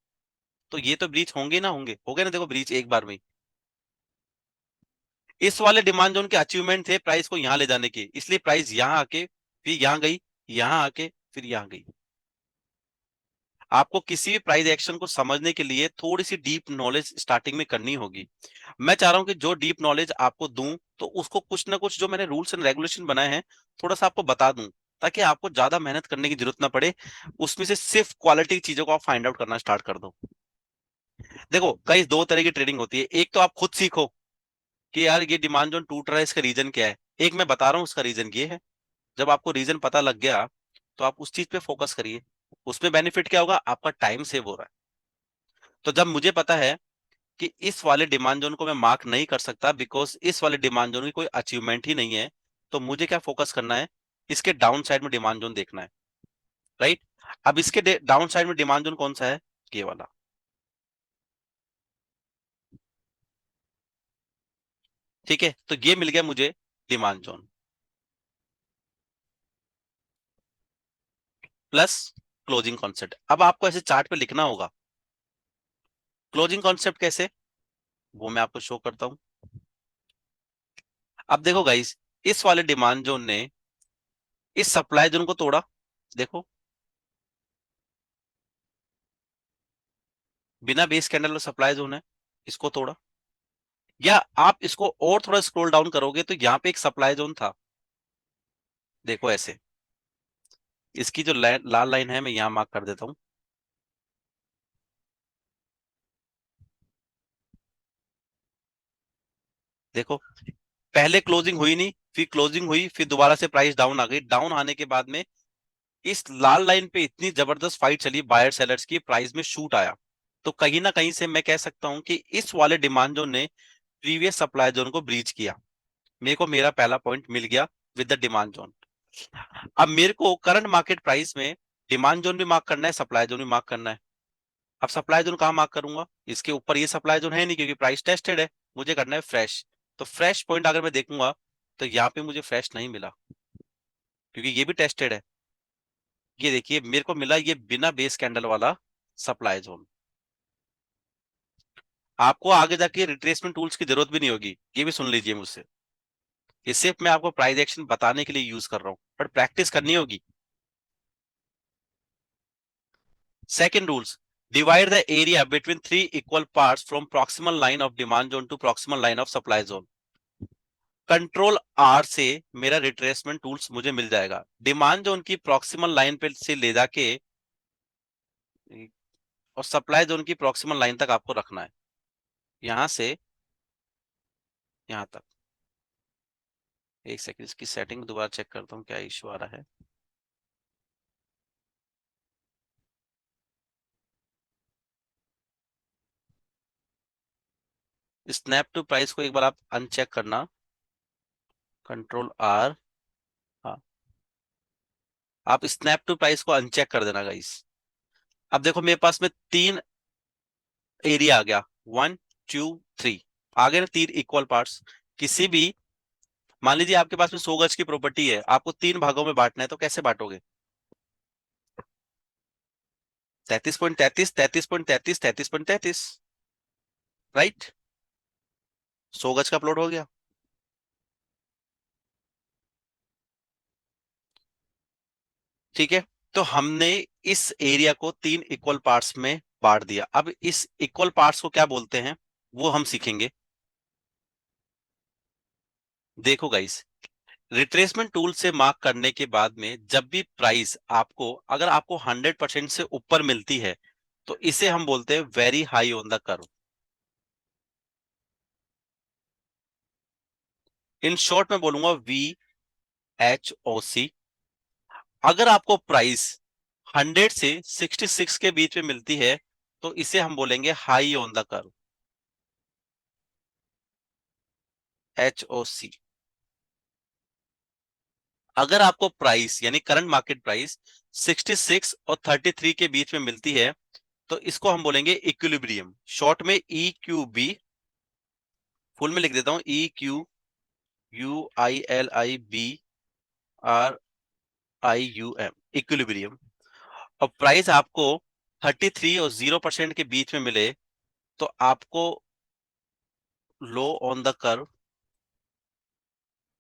तो ये तो ब्रीच होंगे ना, होंगे हो गए ना, देखो ब्रीच एक बार में ही। इस वाले डिमांड जोन के अचीवमेंट थे प्राइस को यहां ले जाने के, इसलिए प्राइस यहां आके फिर यहां गई, यहां आके फिर यहां गई। आपको किसी भी प्राइस एक्शन को समझने के लिए थोड़ी सी डीप नॉलेज स्टार्टिंग में करनी होगी। मैं चाह रहा हूं कि जो डीप नॉलेज आपको दूं, तो उसको कुछ ना कुछ जो मैंने रूल्स एंड रेगुलेशन बनाए हैं, थोड़ा सा आपको बता दूं, ताकि आपको ज्यादा मेहनत करने की जरूरत ना पड़े। उसमें से सिर्फ क्वालिटी चीजों को आप फाइंड आउट करना स्टार्ट कर दो। देखो कई दो तरह की ट्रेडिंग होती है, एक तो आप खुद सीखो कि यार ये डिमांड जोन टूट रहा है, इसका रीजन क्या है। एक मैं बता रहा हूँ उसका रीजन ये है। जब आपको रीजन पता लग गया, तो आप उस चीज पे फोकस करिए। उसमें बेनिफिट क्या होगा, आपका टाइम सेव हो रहा है। तो जब मुझे पता है कि इस वाले डिमांड जोन को मैं मार्क नहीं कर सकता, बिकॉज इस वाले डिमांड जोन की कोई अचीवमेंट ही नहीं है, तो मुझे क्या फोकस करना है, इसके डाउन साइड में डिमांड जोन देखना है। राइट। अब इसके डाउन साइड में डिमांड जोन कौन सा है, ये वाला। ठीक है, तो ये मिल गया मुझे demand zone plus closing concept. अब आपको ऐसे चार्ट पे लिखना होगा। क्लोजिंग कॉन्सेप्ट कैसे, वो मैं आपको शो करता हूं। अब देखो गाइस, इस वाले डिमांड जोन ने इस सप्लाई जोन को तोड़ा, देखो बिना बेस कैंडल और सप्लाई जोन है, इसको तोड़ा। या आप इसको और थोड़ा स्क्रॉल डाउन करोगे तो यहाँ पे एक सप्लाई जोन था, देखो ऐसे। इसकी जो लाल लाइन है मैं यहाँ मार्क कर देता हूँ। देखो पहले क्लोजिंग हुई नहीं, फिर क्लोजिंग हुई, फिर दोबारा से प्राइस डाउन आ गई। डाउन आने के बाद में इस लाल लाइन पे इतनी जबरदस्त फाइट चली बायर सेलर्स की, प्राइस में शूट आया। तो कहीं ना कहीं से मैं कह सकता हूं कि इस वाले डिमांड जोन ने प्रीवियस सप्लाई जोन को ब्रीच किया। मेरे को मेरा पहला पॉइंट मिल गया विद द डिमांड जोन। अब मेरे को करंट मार्केट प्राइस में डिमांड जोन भी मार्क करना है, सप्लाई जोन भी मार्क करना है। अब सप्लाई जोन कहाँ मार्क करूंगा, इसके ऊपर ये सप्लाई जोन है नहीं क्योंकि प्राइस टेस्टेड है। मुझे करना है फ्रेश। तो फ्रेश पॉइंट अगर मैं देखूंगा, तो यहाँ पे मुझे फ्रेश नहीं मिला, क्योंकि ये भी टेस्टेड है। ये देखिए मेरे को मिला ये बिना बेस कैंडल वाला सप्लाई जोन। आपको आगे जाके रिट्रेसमेंट टूल्स की जरूरत भी नहीं होगी, ये भी सुन लीजिए मुझसे। ये सिर्फ मैं आपको प्राइस एक्शन बताने के लिए यूज कर रहा हूँ, पर प्रैक्टिस करनी होगी। Second rules, divide the area between three equal parts from proximal line of demand zone to proximal line of supply zone. Control R से मेरा रिट्रेसमेंट टूल्स मुझे मिल जाएगा। डिमांड जोन की प्रॉक्सिमल लाइन पे से ले जाके और सप्लाई जोन की प्रॉक्सिमल लाइन तक आपको रखना है, यहां से यहां तक। एक सेकंड, इसकी सेटिंग दोबारा चेक करता हूँ क्या इशू आ रहा है। स्नैप टू प्राइस को एक बार आप अनचेक करना, कंट्रोल आर। हाँ, आप स्नैप टू प्राइस को अनचेक कर देना गाइस। अब देखो मेरे पास में तीन एरिया आ गया, 1 2 3, आ गए ना तीन इक्वल पार्ट्स। किसी भी, मान लीजिए आपके पास में 100 गज की प्रॉपर्टी है, आपको तीन भागों में बांटना है, तो कैसे बांटोगे? 33.33, 33.33, 33.33, राइट। 100 गज का प्लॉट हो गया। ठीक है, तो हमने इस एरिया को तीन इक्वल पार्ट्स में बांट दिया। अब इस इक्वल पार्ट्स को क्या बोलते हैं वो हम सीखेंगे। देखो गाइस, रिट्रेसमेंट टूल से मार्क करने के बाद में जब भी प्राइस आपको, अगर आपको 100% से ऊपर मिलती है, तो इसे हम बोलते हैं very high on the curve. In short में बोलूंगा VHOC। अगर आपको प्राइस 100 से 66 के बीच में मिलती है, तो इसे हम बोलेंगे high on the curve, HOC। अगर आपको प्राइस यानी करंट मार्केट प्राइस 66 और 33 के बीच में मिलती है, तो इसको हम बोलेंगे इक्विलिब्रियम, शॉर्ट में EQB। फुल में लिख देता हूं, EQUILIBRIUM, इक्विलिब्रियम। और प्राइस आपको 33 और 0% के बीच में मिले, तो आपको लो ऑन द कर्व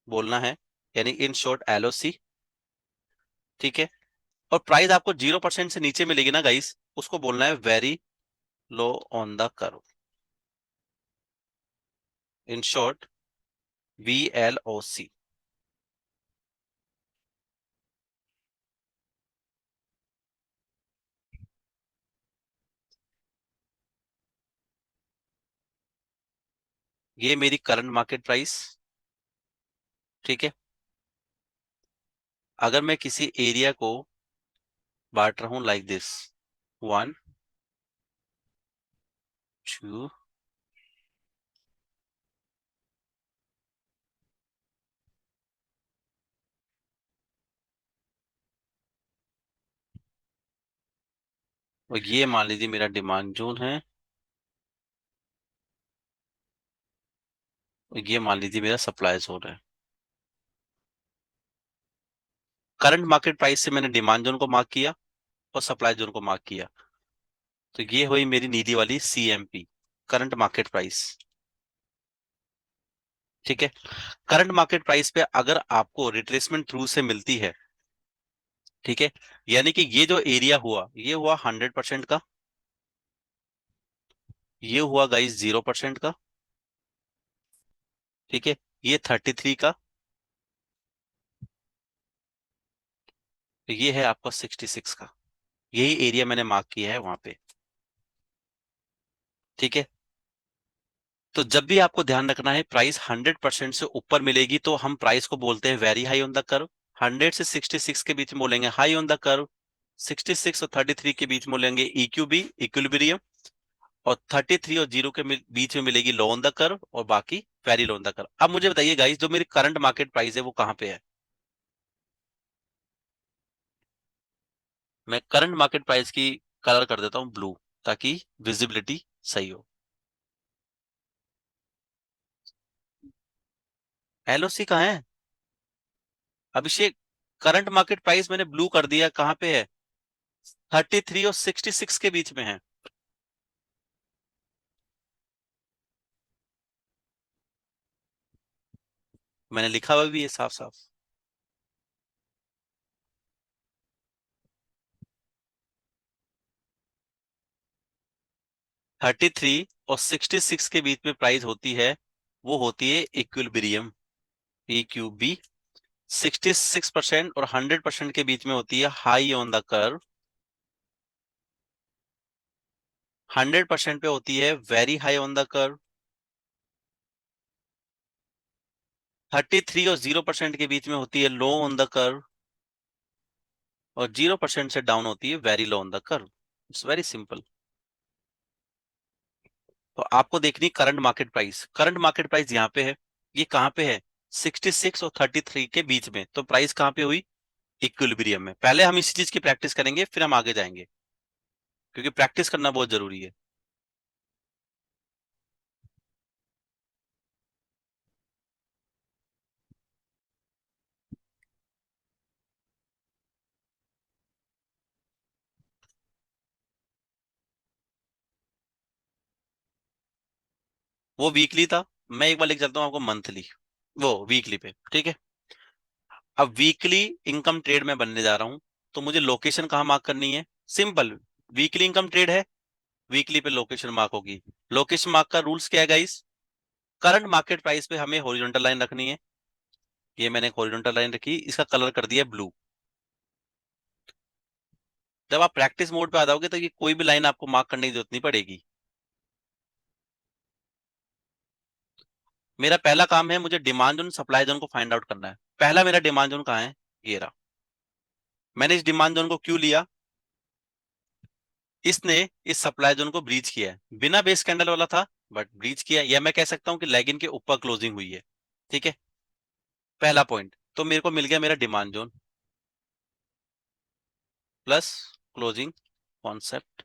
बोलना है, यानी इन शॉर्ट LOC। ठीक है, और प्राइस आपको 0% से नीचे मिलेगी ना गाइस, उसको बोलना है very low on the curve, in short VLOC। ये मेरी करंट मार्केट प्राइस। ठीक है, अगर मैं किसी एरिया को बांट रहा हूं लाइक दिस, 1 2, और ये मान लीजिए मेरा डिमांड जोन है, और ये मान लीजिए मेरा सप्लाई जोन है। करंट मार्केट प्राइस से मैंने डिमांड जोन को मार्क किया और सप्लाई जोन को मार्क किया, तो ये हुई मेरी नीली वाली CMP, करंट मार्केट प्राइस। ठीक है, करंट मार्केट प्राइस पे अगर आपको रिट्रेसमेंट थ्रू से मिलती है, ठीक है, यानी कि ये जो एरिया हुआ, ये हुआ 100% का, ये हुआ गाइस 0% का, ठीक है, ये 33 का, तो ये है आपका 66 का। यही एरिया मैंने मार्क किया है वहां पे। ठीक है, तो जब भी आपको ध्यान रखना है प्राइस 100% से ऊपर मिलेगी, तो हम प्राइस को बोलते हैं very high on the curve. 100 से 66 के बीच में बोलेंगे हाई ऑन द कर्व। 66 और 33 के बीच में बोलेंगे EQB, इक्विलिब्रियम। और 33 और 0 के बीच में मिलेगी लो ऑन द कर्व, और बाकी very low on the curve. अब मुझे बताइए गाइस, जो मेरी करंट मार्केट प्राइस है वो कहाँ पे है? मैं करंट मार्केट प्राइस की कलर कर देता हूँ ब्लू, ताकि विजिबिलिटी सही हो। LOC कहाँ है अभिषेक? करंट मार्केट प्राइस मैंने ब्लू कर दिया, कहाँ पे है? 33 और 66 के बीच में है। मैंने लिखा हुआ भी है साफ साफ। 33 और 66 के बीच में प्राइस होती है, वो होती है इक्विलिब्रियम, EQB। 66% और 100% के बीच में होती है हाई ऑन द कर्व। 100% पे होती है very high on the curve. 33 और 0% के बीच में होती है लो ऑन द कर्व। और 0% से डाउन होती है very low on the curve. It's very simple. तो आपको देखनी current market price, current market price यहाँ पे है, ये कहाँ पे है? 66 और 33 के बीच में, तो प्राइस कहाँ पे हुई? इक्विलिब्रियम में। पहले हम इसी चीज की प्रैक्टिस करेंगे, फिर हम आगे जाएंगे, क्योंकि प्रैक्टिस करना बहुत जरूरी है। वो वीकली था, मैं एक बार लेके चलता हूँ आपको मंथली, वो वीकली पे, ठीक है। अब वीकली इनकम ट्रेड में बनने जा रहा हूं, तो मुझे लोकेशन कहाँ मार्क करनी है? सिंपल, वीकली इनकम ट्रेड है, वीकली पे लोकेशन मार्क होगी। लोकेशन मार्क का रूल्स क्या है गाइस? करंट मार्केट प्राइस पे हमें हॉरिजॉन्टल लाइन रखनी है। ये मैंने एक हॉरिजॉन्टल लाइन रखी, इसका कलर कर दिया ब्लू। जब आप प्रैक्टिस मोड पे आ जाओगे तो ये कोई भी लाइन आपको मार्क करने की जरूरत नहीं पड़ेगी। मेरा पहला काम है, मुझे डिमांड जोन सप्लाई जोन को फाइंड आउट करना है। पहला मेरा डिमांड जोन कहाँ है? ये रहा। मैंने इस डिमांड जोन को क्यों लिया? इसने इस सप्लाई जोन को ब्रीच किया है, बिना बेस कैंडल वाला था, बट ब्रीच किया, या मैं कह सकता हूं कि लेगिन के ऊपर क्लोजिंग हुई है। ठीक है, पहला पॉइंट तो मेरे को मिल गया, मेरा demand zone plus closing concept.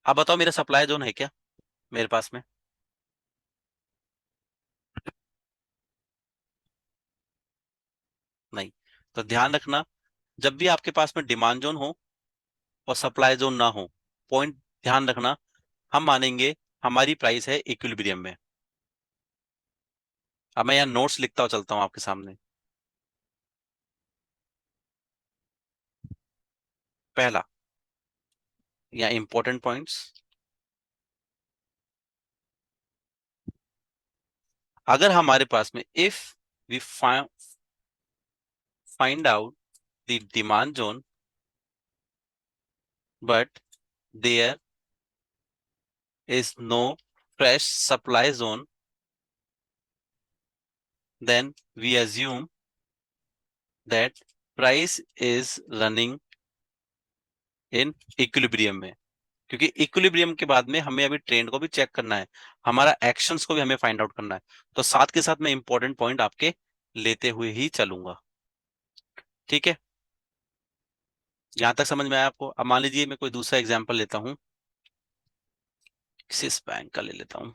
अब बताओ मेरा सप्लाई जोन है क्या मेरे पास में? नहीं। तो ध्यान रखना, जब भी आपके पास में डिमांड जोन हो और सप्लाई जोन ना हो, पॉइंट ध्यान रखना, हम मानेंगे हमारी प्राइस है इक्विलिब्रियम में। अब मैं यहाँ नोट्स लिखता हुआ चलता हूँ आपके सामने। पहला, या इंपॉर्टेंट पॉइंट्स, अगर हमारे पास में if we find out the demand zone but there is no fresh supply zone, then we assume that price is running in equilibrium में। क्योंकि इक्विलिब्रियम के बाद में हमें अभी ट्रेंड को भी चेक करना है, हमारा एक्शंस को भी हमें फाइंड आउट करना है। तो साथ के साथ मैं इंपॉर्टेंट पॉइंट आपके लेते हुए ही चलूंगा। ठीक है, यहां तक समझ में आया आपको? अब मान लीजिए मैं कोई दूसरा एग्जांपल लेता हूं, किस बैंक का ले लेता हूं।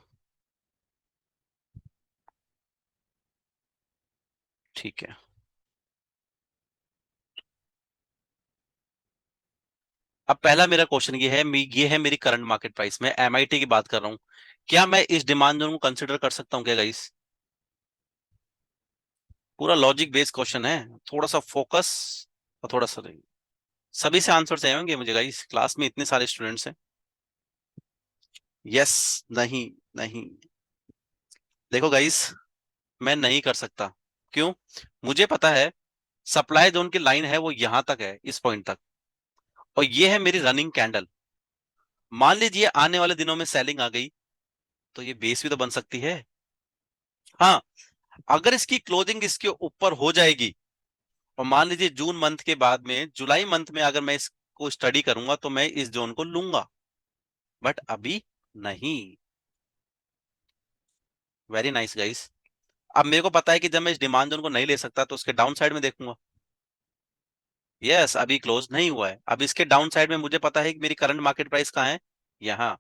ठीक है, अब पहला मेरा क्वेश्चन ये है, ये है मेरी करंट मार्केट प्राइस, मैं MIT की बात कर रहा हूं। क्या मैं इस डिमांड जोन को कंसिडर कर सकता हूं क्या गाइस? पूरा लॉजिक बेस्ड क्वेश्चन है, थोड़ा सा फोकस और थोड़ा सा नहीं। सभी से आंसर चाहिए होंगे मुझे गाइस, क्लास में इतने सारे स्टूडेंट्स हैं। यस, नहीं, नहीं। देखो गाइस, मैं नहीं कर सकता। क्यों? मुझे पता है सप्लाई जोन की लाइन है वो यहां तक है, इस पॉइंट तक, और ये है मेरी रनिंग कैंडल। मान लीजिए आने वाले दिनों में सेलिंग आ गई, तो ये बेस भी तो बन सकती है। हाँ, अगर इसकी क्लोजिंग इसके ऊपर हो जाएगी, और मान लीजिए जून मंथ के बाद में जुलाई मंथ में अगर मैं इसको स्टडी करूंगा, तो मैं इस जोन को लूंगा, बट अभी नहीं। Very nice guys. अब मेरे को पता है कि जब मैं इस डिमांड जोन को नहीं ले सकता, तो उसके डाउन साइड में देखूंगा। यस, अभी क्लोज नहीं हुआ है, अब इसके डाउन साइड में मुझे पता है कि मेरी करंट मार्केट प्राइस कहाँ है। यहाँ।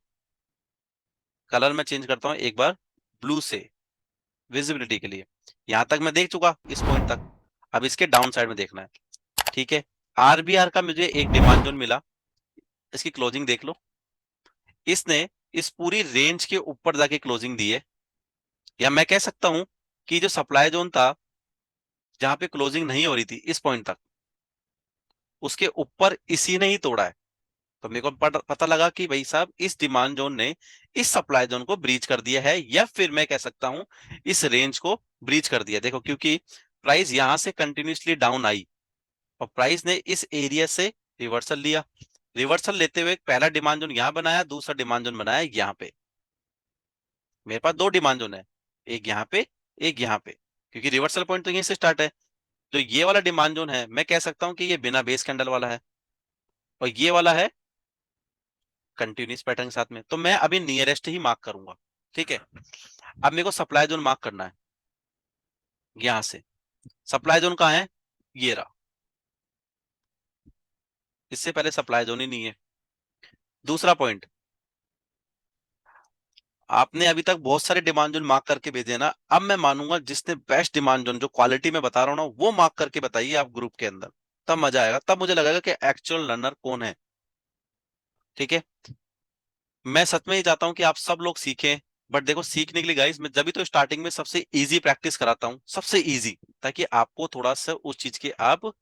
कलर मैं चेंज करता हूँ एक बार, ब्लू से, विजिबिलिटी के लिए। यहां तक मैं देख चुका, इस पॉइंट तक। अब इसके डाउन साइड में देखना है। ठीक है, RBR का मुझे एक डिमांड जोन मिला, इसकी क्लोजिंग देख लो। इसने इस पूरी रेंज के ऊपर जाके क्लोजिंग दी है, या मैं कह सकता हूं कि जो सप्लाई जोन था, जहां पे क्लोजिंग नहीं हो रही थी, इस पॉइंट तक, उसके ऊपर इसी ने ही तोड़ा है। तो मेरे को पता लगा कि भाई साहब इस डिमांड जोन ने इस सप्लाई जोन को ब्रीच कर दिया है, या फिर मैं कह सकता हूं इस रेंज को ब्रीच कर दिया। देखो, क्योंकि प्राइस यहां से कंटिन्यूसली डाउन आई और प्राइस ने इस एरिया से रिवर्सल लिया। रिवर्सल लेते हुए पहला डिमांड जोन यहां बनाया, दूसरा डिमांड जोन बनाया यहाँ पे। मेरे पास दो डिमांड जोन है, एक यहाँ पे, एक यहाँ पे, क्योंकि रिवर्सल पॉइंट तो यहीं से स्टार्ट है। जो ये वाला डिमांड जोन है, मैं कह सकता हूँ कि ये बिना बेस कैंडल वाला है, और ये वाला है कंटिन्यूस पैटर्न के साथ में। तो मैं अभी नियरेस्ट ही मार्क करूंगा। ठीक है, अब मेरे को सप्लाई जोन मार्क करना है। यहां से सप्लाई जोन कहाँ है, ये रहा। इससे पहले सप्लाई जोन ही नहीं है। दूसरा पॉइंट, आपने अभी तक बहुत सारे डिमांड जोन मार्क करके भेजे हैं ना, अब मैं मानूंगा जिसने बेस्ट डिमांड जोन जो क्वालिटी में बता रहा हूँ ना, वो मार्क करके बताइए आप ग्रुप के अंदर। तब मजा आएगा, तब मुझे लगेगा कि एक्चुअल रनर कौन है। ठीक है, मैं सच में ही चाहता हूं कि आप सब लोग सीखें। बट देखो, सीखने के लिए गाइस मैं जब भी तो स्टार्टिंग में सबसे इजी प्रैक्टिस कराता हूं, सबसे इजी, ताकि आपको थोड़ा सा उस चीज के आप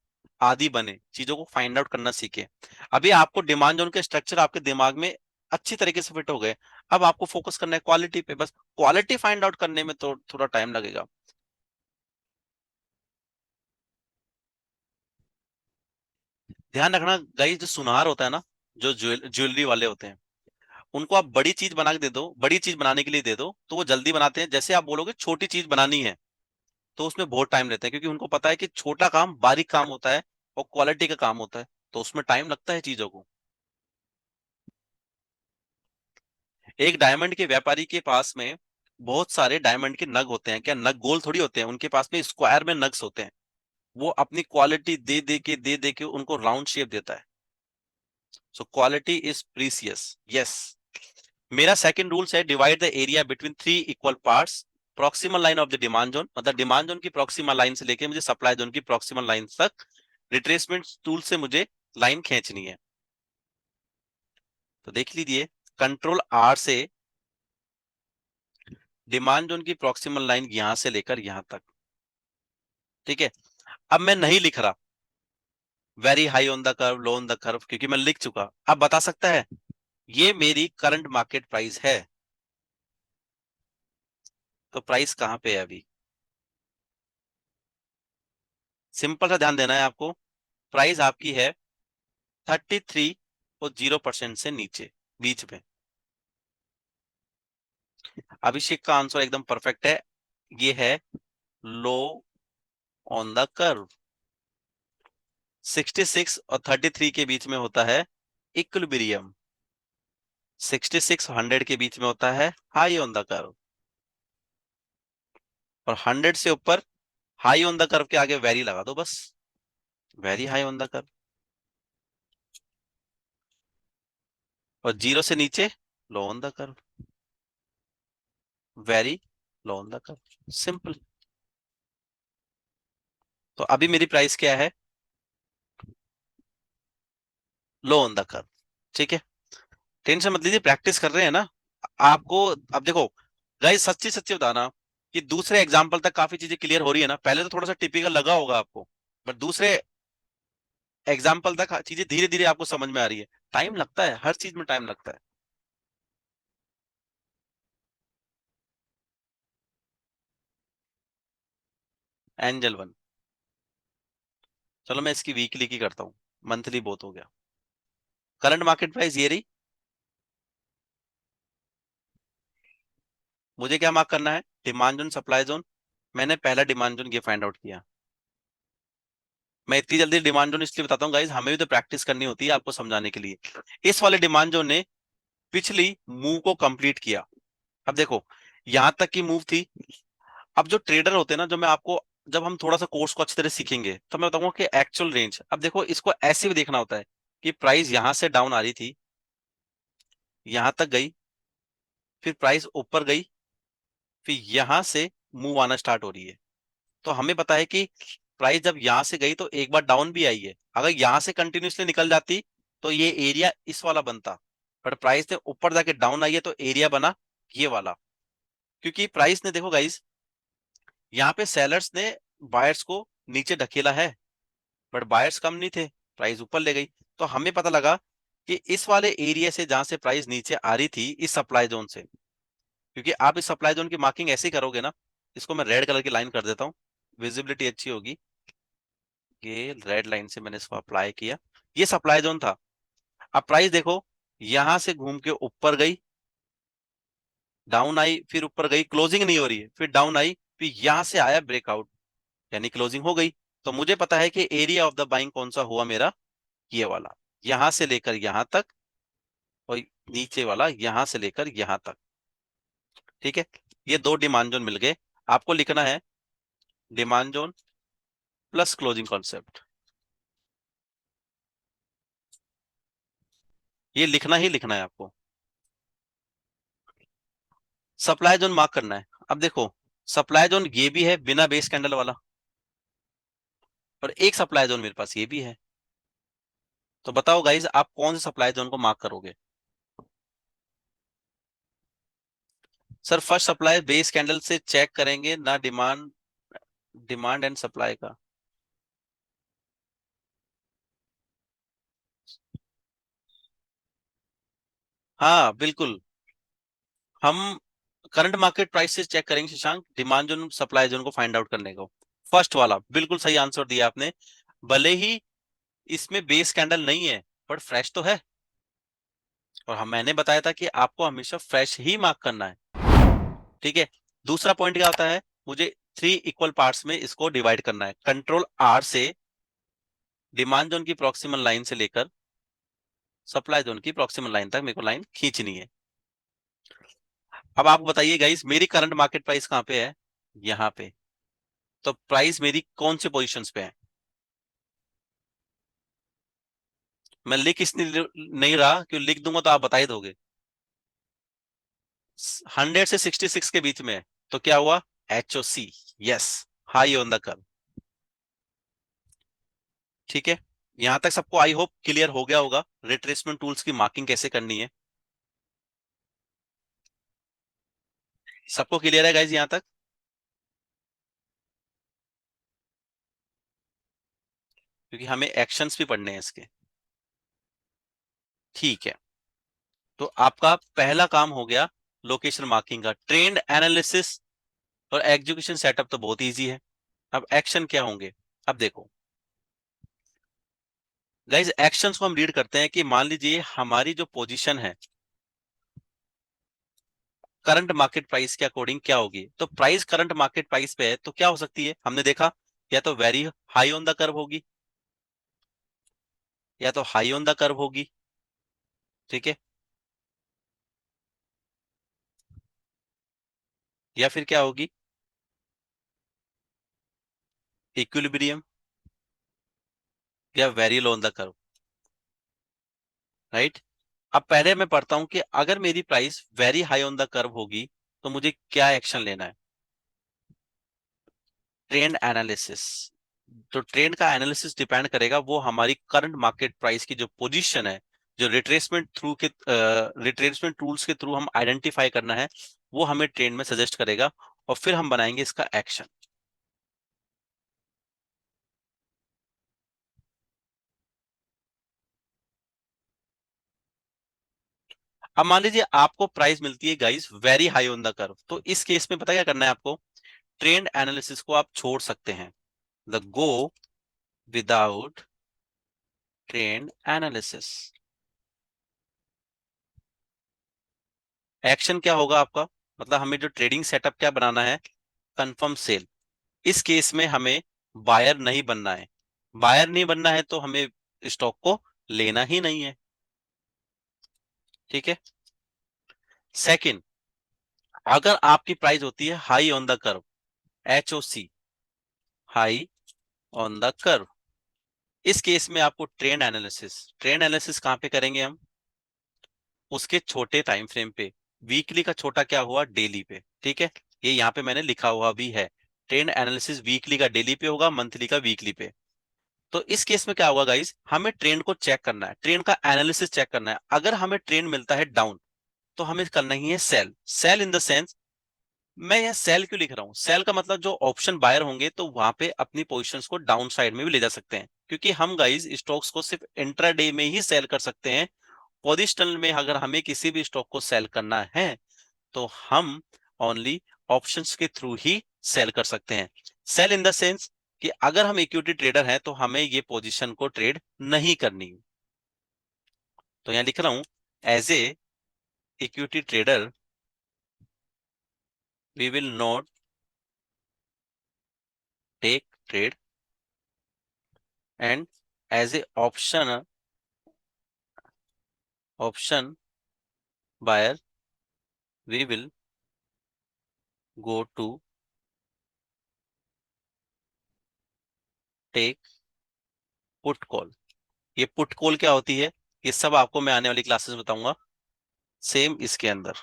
आदी बने, चीजों को फाइंड आउट करना सीखे। अभी आपको डिमांड जोन के स्ट्रक्चर आपके दिमाग में अच्छी तरीके से फिट हो गए। अब आपको फोकस करना है क्वालिटी पे, बस क्वालिटी फाइंड आउट करने में तो थोड़ा टाइम लगेगा। ध्यान रखना गाइस, जो सुनार होता है ना, जो ज्वेलरी वाले होते हैं, उनको आप बड़ी चीज बना के दे दो, बड़ी चीज बनाने के लिए दे दो, तो वो जल्दी बनाते हैं। जैसे आप बोलोगे छोटी चीज बनानी है, तो उसमें बहुत टाइम लेता है, क्योंकि उनको पता है कि छोटा काम बारीक काम होता है और क्वालिटी का काम होता है, तो उसमें टाइम लगता है चीजों को। एक डायमंड के व्यापारी के पास में बहुत सारे डायमंड के नग होते हैं, क्या नग गोल थोड़ी होते हैं, उनके पास में स्क्वायर में नग्स होते हैं। वो अपनी क्वालिटी दे दे के उनको राउंड शेप देता है। So quality is precious. Yes, मेरा सेकंड रूल्स है, divide the area between three equal parts. Proximal line of the demand zone, मतलब डिमांड जोन की प्रॉक्सिमल लाइन से लेके मुझे सप्लाई जोन की प्रॉक्सिमल लाइन तक रिट्रेसमेंट टूल से मुझे लाइन खींचनी है। तो देख लीजिए, कंट्रोल आर से डिमांड जोन की प्रॉक्सिमल लाइन यहां से लेकर यहां तक। ठीक है, अब मैं नहीं लिख रहा very high on the curve, low on the curve, क्योंकि मैं लिख चुका। अब बता सकता है ये मेरी करंट मार्केट प्राइस है, तो प्राइस कहां पे है अभी। सिंपल सा ध्यान देना है आपको, प्राइस आपकी है 33 और 0% से नीचे, बीच में। अभिषेक का आंसर एकदम परफेक्ट है, ये है लो ऑन द कर्व। 66 और 33 के बीच में होता है इक्विलिब्रियम, 66 100 के बीच में होता है हाई ऑन द कर्व, और 100 से ऊपर हाई ऑन द कर्व के आगे वेरी लगा दो बस, very high on the curve. और 0 से नीचे लो on the curve, very low on the curve, simple. तो अभी मेरी प्राइस क्या है, लो ऑन द कर्व। ठीक है, टेंशन मत लीजिए, प्रैक्टिस कर रहे हैं ना आपको। अब देखो गाइस, सच्ची सच्ची बताना कि दूसरे एग्जाम्पल तक काफी चीजें क्लियर हो रही है ना। पहले तो थोड़ा सा टिपिकल लगा होगा आपको, बट दूसरे एग्जाम्पल तक चीजें धीरे धीरे आपको समझ में आ रही है। टाइम लगता है, हर चीज में टाइम लगता है। एंजल वन, चलो मैं इसकी वीकली की करता हूँ, मंथली बहुत हो गया। करंट मार्केट प्राइस ये रही। मुझे क्या मार्क करना है, डिमांड जोन, सप्लाई जोन। मैंने पहला डिमांड जोन ये फाइंड आउट किया। मैं इतनी जल्दी डिमांड जोन इसलिए बताता हूँ गाइस, हमें भी तो प्रैक्टिस करनी होती है आपको समझाने के लिए। इस वाले डिमांड जोन ने पिछली मूव को कंप्लीट किया। अब देखो, यहां तक की मूव थी। अब जो ट्रेडर होते हैं ना, जो मैं आपको, जब हम थोड़ा सा कोर्स को अच्छी तरह सीखेंगे तो मैं बताऊंगा कि एक्चुअल रेंज, अब देखो इसको ऐसे भी देखना होता है कि प्राइस यहां से डाउन आ रही थी, यहां तक गई, फिर प्राइस ऊपर गई, फिर यहां से मूव आना स्टार्ट हो रही है। तो हमें पता है कि प्राइस जब यहां से गई तो एक बार डाउन भी आई है। अगर यहां से कंटिन्यूसली निकल जाती तो ये एरिया इस वाला बनता, बट प्राइस ने ऊपर जाके डाउन आई है तो एरिया बना ये वाला। क्योंकि प्राइस ने, देखो गाइस, यहाँ पे सेलर्स ने बायर्स को नीचे ढकेला है, बट बायर्स कम नहीं थे, प्राइस ऊपर ले गई। तो हमें पता लगा कि इस वाले एरिया से जहां से प्राइस नीचे आ रही थी, इस सप्लाई जोन से, क्योंकि आप इस सप्लाई जोन की मार्किंग ऐसे ही करोगे ना, इसको मैं रेड कलर की लाइन कर देता हूँ, विजिबिलिटी अच्छी होगी। ये रेड लाइन से मैंने इसको अप्लाई किया, ये सप्लाई जोन था। अब प्राइस देखो, यहां से घूम के ऊपर गई, डाउन आई, फिर ऊपर गई, क्लोजिंग नहीं हो रही है, फिर डाउन आई, फिर यहां से आया ब्रेकआउट, यानी क्लोजिंग हो गई। तो मुझे पता है कि एरिया ऑफ द बाइंग कौन सा हुआ मेरा, ये वाला, यहां से लेकर यहां तक, और नीचे वाला यहां से लेकर यहां तक। ठीक है, ये दो डिमांड जोन मिल गए। आपको लिखना है demand zone plus closing concept, ये लिखना ही लिखना है आपको। सप्लाई जोन मार्क करना है। अब देखो, सप्लाई जोन ये भी है बिना बेस कैंडल वाला, और एक सप्लाई जोन मेरे पास ये भी है। तो बताओ गाइज, आप कौन से सप्लाई जोन को मार्क करोगे? Sir first supply base candle से चेक करेंगे ना, डिमांड, डिमांड एंड सप्लाई का। हाँ बिल्कुल, हम करंट मार्केट प्राइस से चेक करेंगे Shashank, demand zone supply zone को फाइंड आउट करने को। फर्स्ट वाला बिल्कुल सही आंसर दिया आपने। भले ही इसमें बेस कैंडल नहीं है, पर फ्रेश तो है, और हम, मैंने बताया था कि आपको हमेशा फ्रेश ही मार्क करना है। ठीक है, दूसरा पॉइंट क्या होता है, मुझे थ्री इक्वल पार्ट्स में इसको डिवाइड करना है। कंट्रोल आर से डिमांड जोन की प्रॉक्सिमल लाइन से लेकर सप्लाई जोन की प्रॉक्सिमल लाइन तक मेरे को लाइन खींचनी है। अब आप बताइए गाइस, मेरी करंट मार्केट प्राइस कहाँ पे है? यहाँ पे। तो प्राइस मेरी कौन से पोजीशंस पे है? मैं लिख इसलिए नहीं रहा, क्यों लिख दूंगा तो आप बता ही दोगे। 100 से 66 के बीच में है। तो क्या हुआ? HOC, yes, high on the curve. ठीक है, यहां तक सबको आई होप क्लियर हो गया होगा रिट्रेसमेंट टूल्स की मार्किंग कैसे करनी है। सबको क्लियर है गाइज यहां तक? क्योंकि हमें एक्शंस भी पढ़ने हैं इसके। ठीक है, तो आपका पहला काम हो गया लोकेशन मार्किंग का। ट्रेंड एनालिसिस और एग्जीक्यूशन सेटअप तो बहुत इजी है। अब एक्शन क्या होंगे? अब देखो गाइज, एक्शंस को हम रीड करते हैं कि मान लीजिए हमारी जो पोजीशन है करंट मार्केट प्राइस के अकॉर्डिंग क्या होगी। तो प्राइस करंट मार्केट प्राइस पे है तो क्या हो सकती है, हमने देखा, या तो very high on the curve होगी, या तो हाई ऑन द कर्व होगी। ठीक है, या फिर क्या होगी, इक्विलिब्रियम, या very low on the curve. Right, अब पहले मैं पढ़ता हूं कि अगर मेरी price very high on the curve होगी तो मुझे क्या एक्शन लेना है। ट्रेंड एनालिसिस, जो ट्रेंड का एनालिसिस डिपेंड करेगा वो हमारी करंट मार्केट प्राइस की जो पोजीशन है, जो रिट्रेसमेंट थ्रू के रिट्रेसमेंट टूल्स के थ्रू हम आइडेंटिफाई करना है, वो हमें ट्रेंड में सजेस्ट करेगा, और फिर हम बनाएंगे इसका एक्शन। अब मान लीजिए आपको प्राइस मिलती है guys very high on the curve, तो इस केस में पता क्या करना है आपको, ट्रेंड एनालिसिस को आप छोड़ सकते हैं, the go without trend analysis. Action क्या होगा आपका, मतलब हमें जो ट्रेडिंग सेटअप क्या बनाना है, कंफर्म सेल। इस केस में हमें बायर नहीं बनना है। बायर नहीं बनना है तो हमें स्टॉक को लेना ही नहीं है। ठीक है, सेकंड, अगर आपकी प्राइस होती है high on the curve, HOC, high on the curve, इस केस में आपको ट्रेंड एनालिसिस, ट्रेंड एनालिसिस कहां पे करेंगे हम, उसके छोटे टाइम फ्रेम पे। वीकली का छोटा क्या हुआ, डेली पे। ठीक है, ये यहाँ पे मैंने लिखा हुआ भी है, ट्रेंड एनालिसिस वीकली का डेली पे होगा, मंथली का वीकली पे। तो इस केस में क्या होगा गाइस, हमें ट्रेंड को चेक करना है, ट्रेंड का एनालिसिस चेक करना है। अगर हमें ट्रेंड मिलता है डाउन, तो हमें करना ही है sell. Sell in the sense, मैं यहाँ सेल क्यों लिख रहा हूँ, सेल का मतलब जो ऑप्शन बायर होंगे तो वहां पे अपनी पोजीशंस को डाउन साइड में भी ले जा सकते हैं, क्योंकि हम गाइस स्टॉक्स को सिर्फ इंट्राडे में ही सेल कर सकते हैं, पोजिशनल में अगर हमें किसी भी स्टॉक को सेल करना है तो हम ओनली ऑप्शंस के थ्रू ही सेल कर सकते हैं। सेल इन द सेंस कि अगर हम इक्विटी ट्रेडर हैं तो हमें ये पोजीशन को ट्रेड नहीं करनी। तो यहां लिख रहा हूं, as a equity trader we will not take trade and as a option buyer we will go to take put call. ये पुट कॉल क्या होती है, ये सब आपको मैं आने वाली क्लासेस में बताऊंगा, सेम इसके अंदर।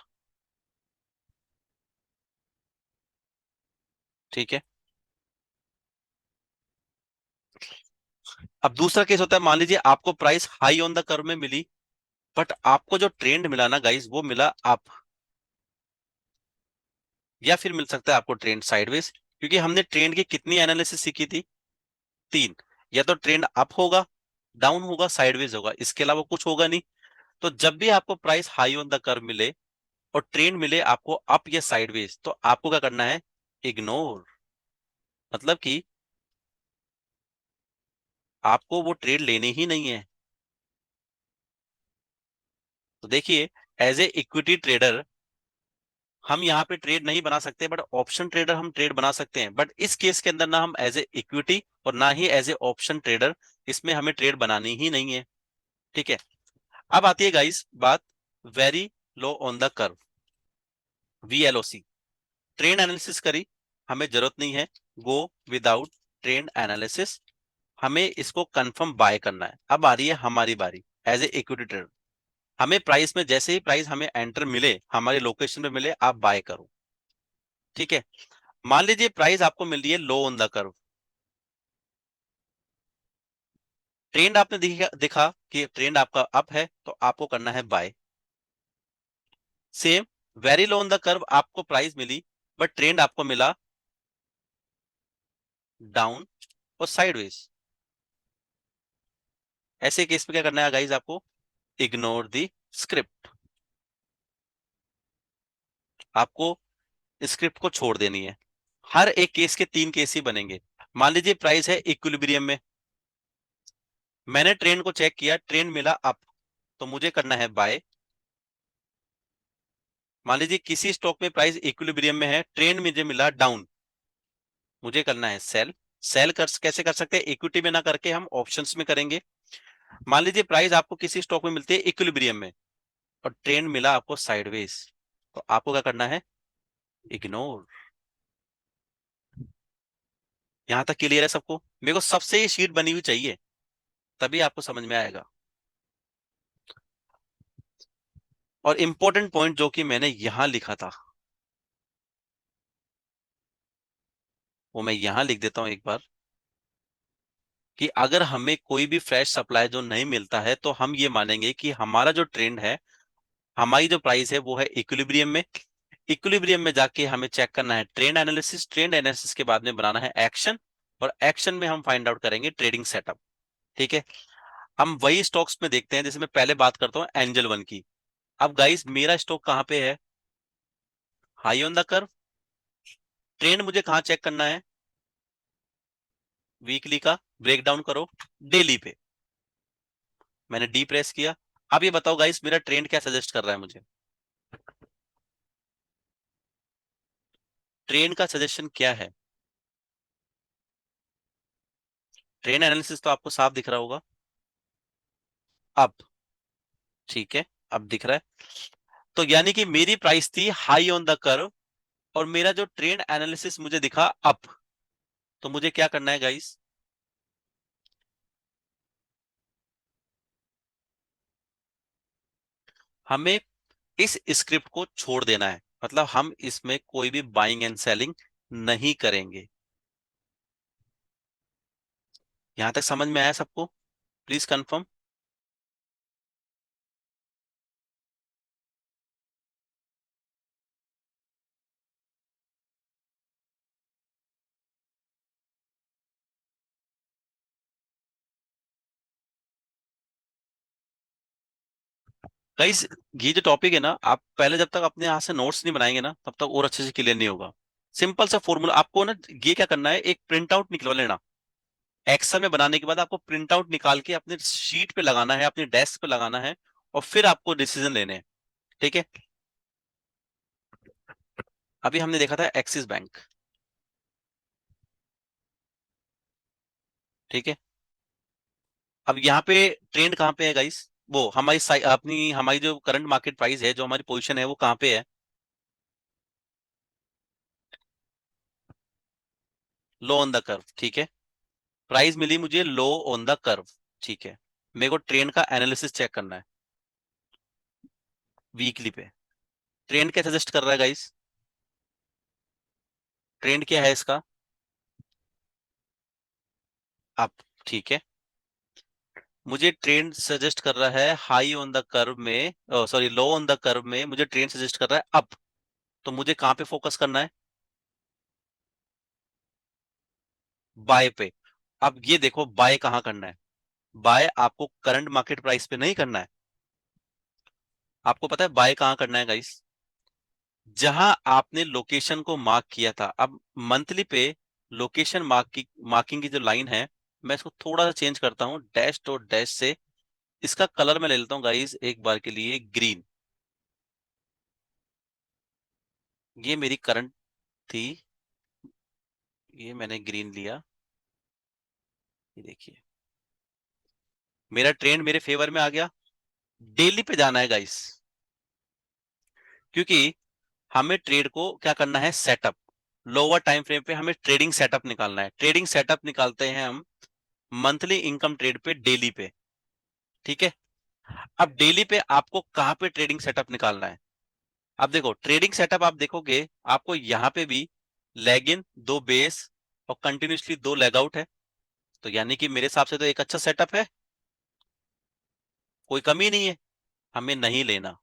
ठीक है। अब दूसरा केस होता है, मान लीजिए आपको price high on the curve में मिली, बट आपको जो ट्रेंड मिला ना गाइस वो मिला अप, या फिर मिल सकता है आपको ट्रेंड साइडवेज। क्योंकि हमने ट्रेंड की कितनी एनालिसिस सीखी थी, तीन। या तो ट्रेंड अप होगा, डाउन होगा, साइडवेज होगा, इसके अलावा कुछ होगा नहीं। तो जब भी आपको price high on the curve मिले और ट्रेंड मिले आपको अप या साइडवेज, तो आपको क्या करना है, इग्नोर। मतलब कि आपको वो ट्रेड लेने ही नहीं है। तो देखिए, एज ए इक्विटी ट्रेडर हम यहाँ पे ट्रेड नहीं बना सकते, बट ऑप्शन ट्रेडर हम ट्रेड बना सकते हैं। बट इस केस के अंदर ना हम एज ए इक्विटी और ना ही एज ए ऑप्शन ट्रेडर, इसमें हमें ट्रेड बनानी ही नहीं है। ठीक है। अब आती है गाइस बात very low on the curve, VLOC। Trend analysis करी, हमें जरूरत नहीं है, गो विदाउट ट्रेंड एनालिसिस। हमें इसको कंफर्म बाय करना है। अब आ रही है हमारी बारी एज ए इक्विटी ट्रेडर। हमें प्राइस में जैसे ही प्राइस हमें एंटर मिले, हमारी लोकेशन पे मिले, आप बाय करो। ठीक है। मान लीजिए प्राइस आपको मिल रही है लो ऑन द कर्व, ट्रेंड आपने दिखा कि ट्रेंड आपका अप है, तो आपको करना है buy. Same, very low on the curve आपको प्राइस मिली, बट ट्रेंड आपको मिला डाउन और साइडवेज। ऐसे केस में क्या करना है गाइज, आपको इग्नोर द स्क्रिप्ट। आपको स्क्रिप्ट को छोड़ देनी है। हर एक केस के तीन केस ही बनेंगे। मान लीजिए प्राइस है इक्विलिब्रियम में, मैंने ट्रेंड को चेक किया, ट्रेंड मिला अप, तो मुझे करना है बाय। मान लीजिए किसी स्टॉक में प्राइस इक्विलिब्रियम में है, ट्रेंड मुझे मिला डाउन, मुझे करना है सेल। सेल कर कैसे कर सकते हैं, इक्विटी में ना करके हम ऑप्शंस में करेंगे। मान लीजिए प्राइस आपको किसी स्टॉक में मिलती है इक्विलिब्रियम में और ट्रेंड मिला आपको साइडवेज, तो आपको क्या करना है, इग्नोर। यहां तक क्लियर है सबको? मेरे को सबसे ये शीट बनी हुई चाहिए, तभी आपको समझ में आएगा। और इंपॉर्टेंट पॉइंट जो कि मैंने यहां लिखा था, वो मैं यहां लिख देता हूं एक बार, कि अगर हमें कोई भी फ्रेश सप्लाई जो नहीं मिलता है तो हम ये मानेंगे कि हमारा जो ट्रेंड है, हमारी जो प्राइस है वो है इक्विलिब्रियम में। इक्विलिब्रियम में जाके हमें चेक करना है ट्रेंड एनालिसिस, ट्रेंड एनालिसिस के बाद में बनाना है एक्शन, और एक्शन में हम फाइंड आउट करेंगे ट्रेडिंग सेटअप। ठीक है। हम वही स्टॉक्स में देखते हैं, जैसे मैं पहले बात करता हूँ एंजल वन की। अब गाइस मेरा स्टॉक कहाँ पे है, high on the curve. Trend मुझे कहाँ चेक करना है, वीकली का ब्रेक डाउन करो, डेली पे। मैंने डी प्रेस किया। अब ये बताओ गाइस मेरा ट्रेंड क्या सजेस्ट कर रहा है मुझे, ट्रेंड का सजेशन क्या है। ट्रेंड एनालिसिस तो आपको साफ दिख रहा होगा। अब ठीक है, अब दिख रहा है। तो यानी कि मेरी प्राइस थी हाई ऑन द कर्व, और मेरा जो ट्रेंड एनालिसिस मुझे दिखा अप। तो मुझे क्या करना है गाइस, हमें इस स्क्रिप्ट को छोड़ देना है। मतलब हम इसमें कोई भी बाइंग एंड सेलिंग नहीं करेंगे। यहां तक समझ में आया सबको? Please confirm. गाइस, ये जो टॉपिक है ना, आप पहले जब तक अपने हाथ से नोट्स नहीं बनाएंगे ना, तब तक और अच्छे से क्लियर नहीं होगा। सिंपल सा फॉर्मूला आपको ना, ये क्या करना है, एक प्रिंट आउट निकलवा लेना। एक्सेल में बनाने के बाद आपको प्रिंट आउट निकाल के अपने शीट पे लगाना है, अपने डेस्क पे लगाना है, और फिर आपको डिसीजन लेने हैं। ठीक है। अभी हमने देखा था एक्सिस बैंक। ठीक है। अब यहाँ पे ट्रेंड कहाँ पे है गाइस? वो हमारी अपनी हमारी जो करंट मार्केट प्राइस है, जो हमारी पोजीशन है, वो कहाँ पे है? लो ऑन द कर्व। ठीक है। प्राइस मिली मुझे लो ऑन द कर्व। ठीक है। मेरे को ट्रेंड का एनालिसिस चेक करना है वीकली पे। ट्रेंड क्या सजेस्ट कर रहा है गाइस? ट्रेंड क्या है इसका? अप। ठीक है। मुझे ट्रेंड सजेस्ट कर रहा है हाई ऑन द कर्व में, sorry, low on the curve में मुझे ट्रेंड सजेस्ट कर रहा है अप। तो मुझे कहाँ पे फोकस करना है? बाय पे। अब ये देखो, बाय कहाँ करना है? बाय आपको करंट मार्केट प्राइस पे नहीं करना है। आपको पता है बाय कहाँ करना है गाइस? जहां आपने लोकेशन को मार्क किया था। अब मंथली पे लोकेशन मार्किंग की जो लाइन है, मैं इसको थोड़ा सा चेंज करता हूं, डैश डॉट डैश से। इसका कलर मैं ले लेता हूँ गाइस एक बार के लिए, ग्रीन। ये मेरी करंट थी, ये मैंने ग्रीन लिया। ये देखिए, मेरा ट्रेंड मेरे फेवर में आ गया। डेली पे जाना है गाइस, क्योंकि हमें ट्रेड को क्या करना है, सेटअप। लोअर टाइम फ्रेम पे हमें ट्रेडिंग सेटअप निकालना है। ट्रेडिंग सेटअप निकालते हैं हम मंथली इनकम ट्रेड पे, डेली पे। ठीक है। अब डेली पे आपको कहां पे ट्रेडिंग सेटअप निकालना है? अब देखो, ट्रेडिंग सेटअप आप देखोगे, आपको यहां पे भी लेग इन, दो बेस, और कंटिन्यूसली दो लेग आउट है। तो यानी कि मेरे हिसाब से तो एक अच्छा सेटअप है, कोई कमी नहीं है। हमें नहीं लेना।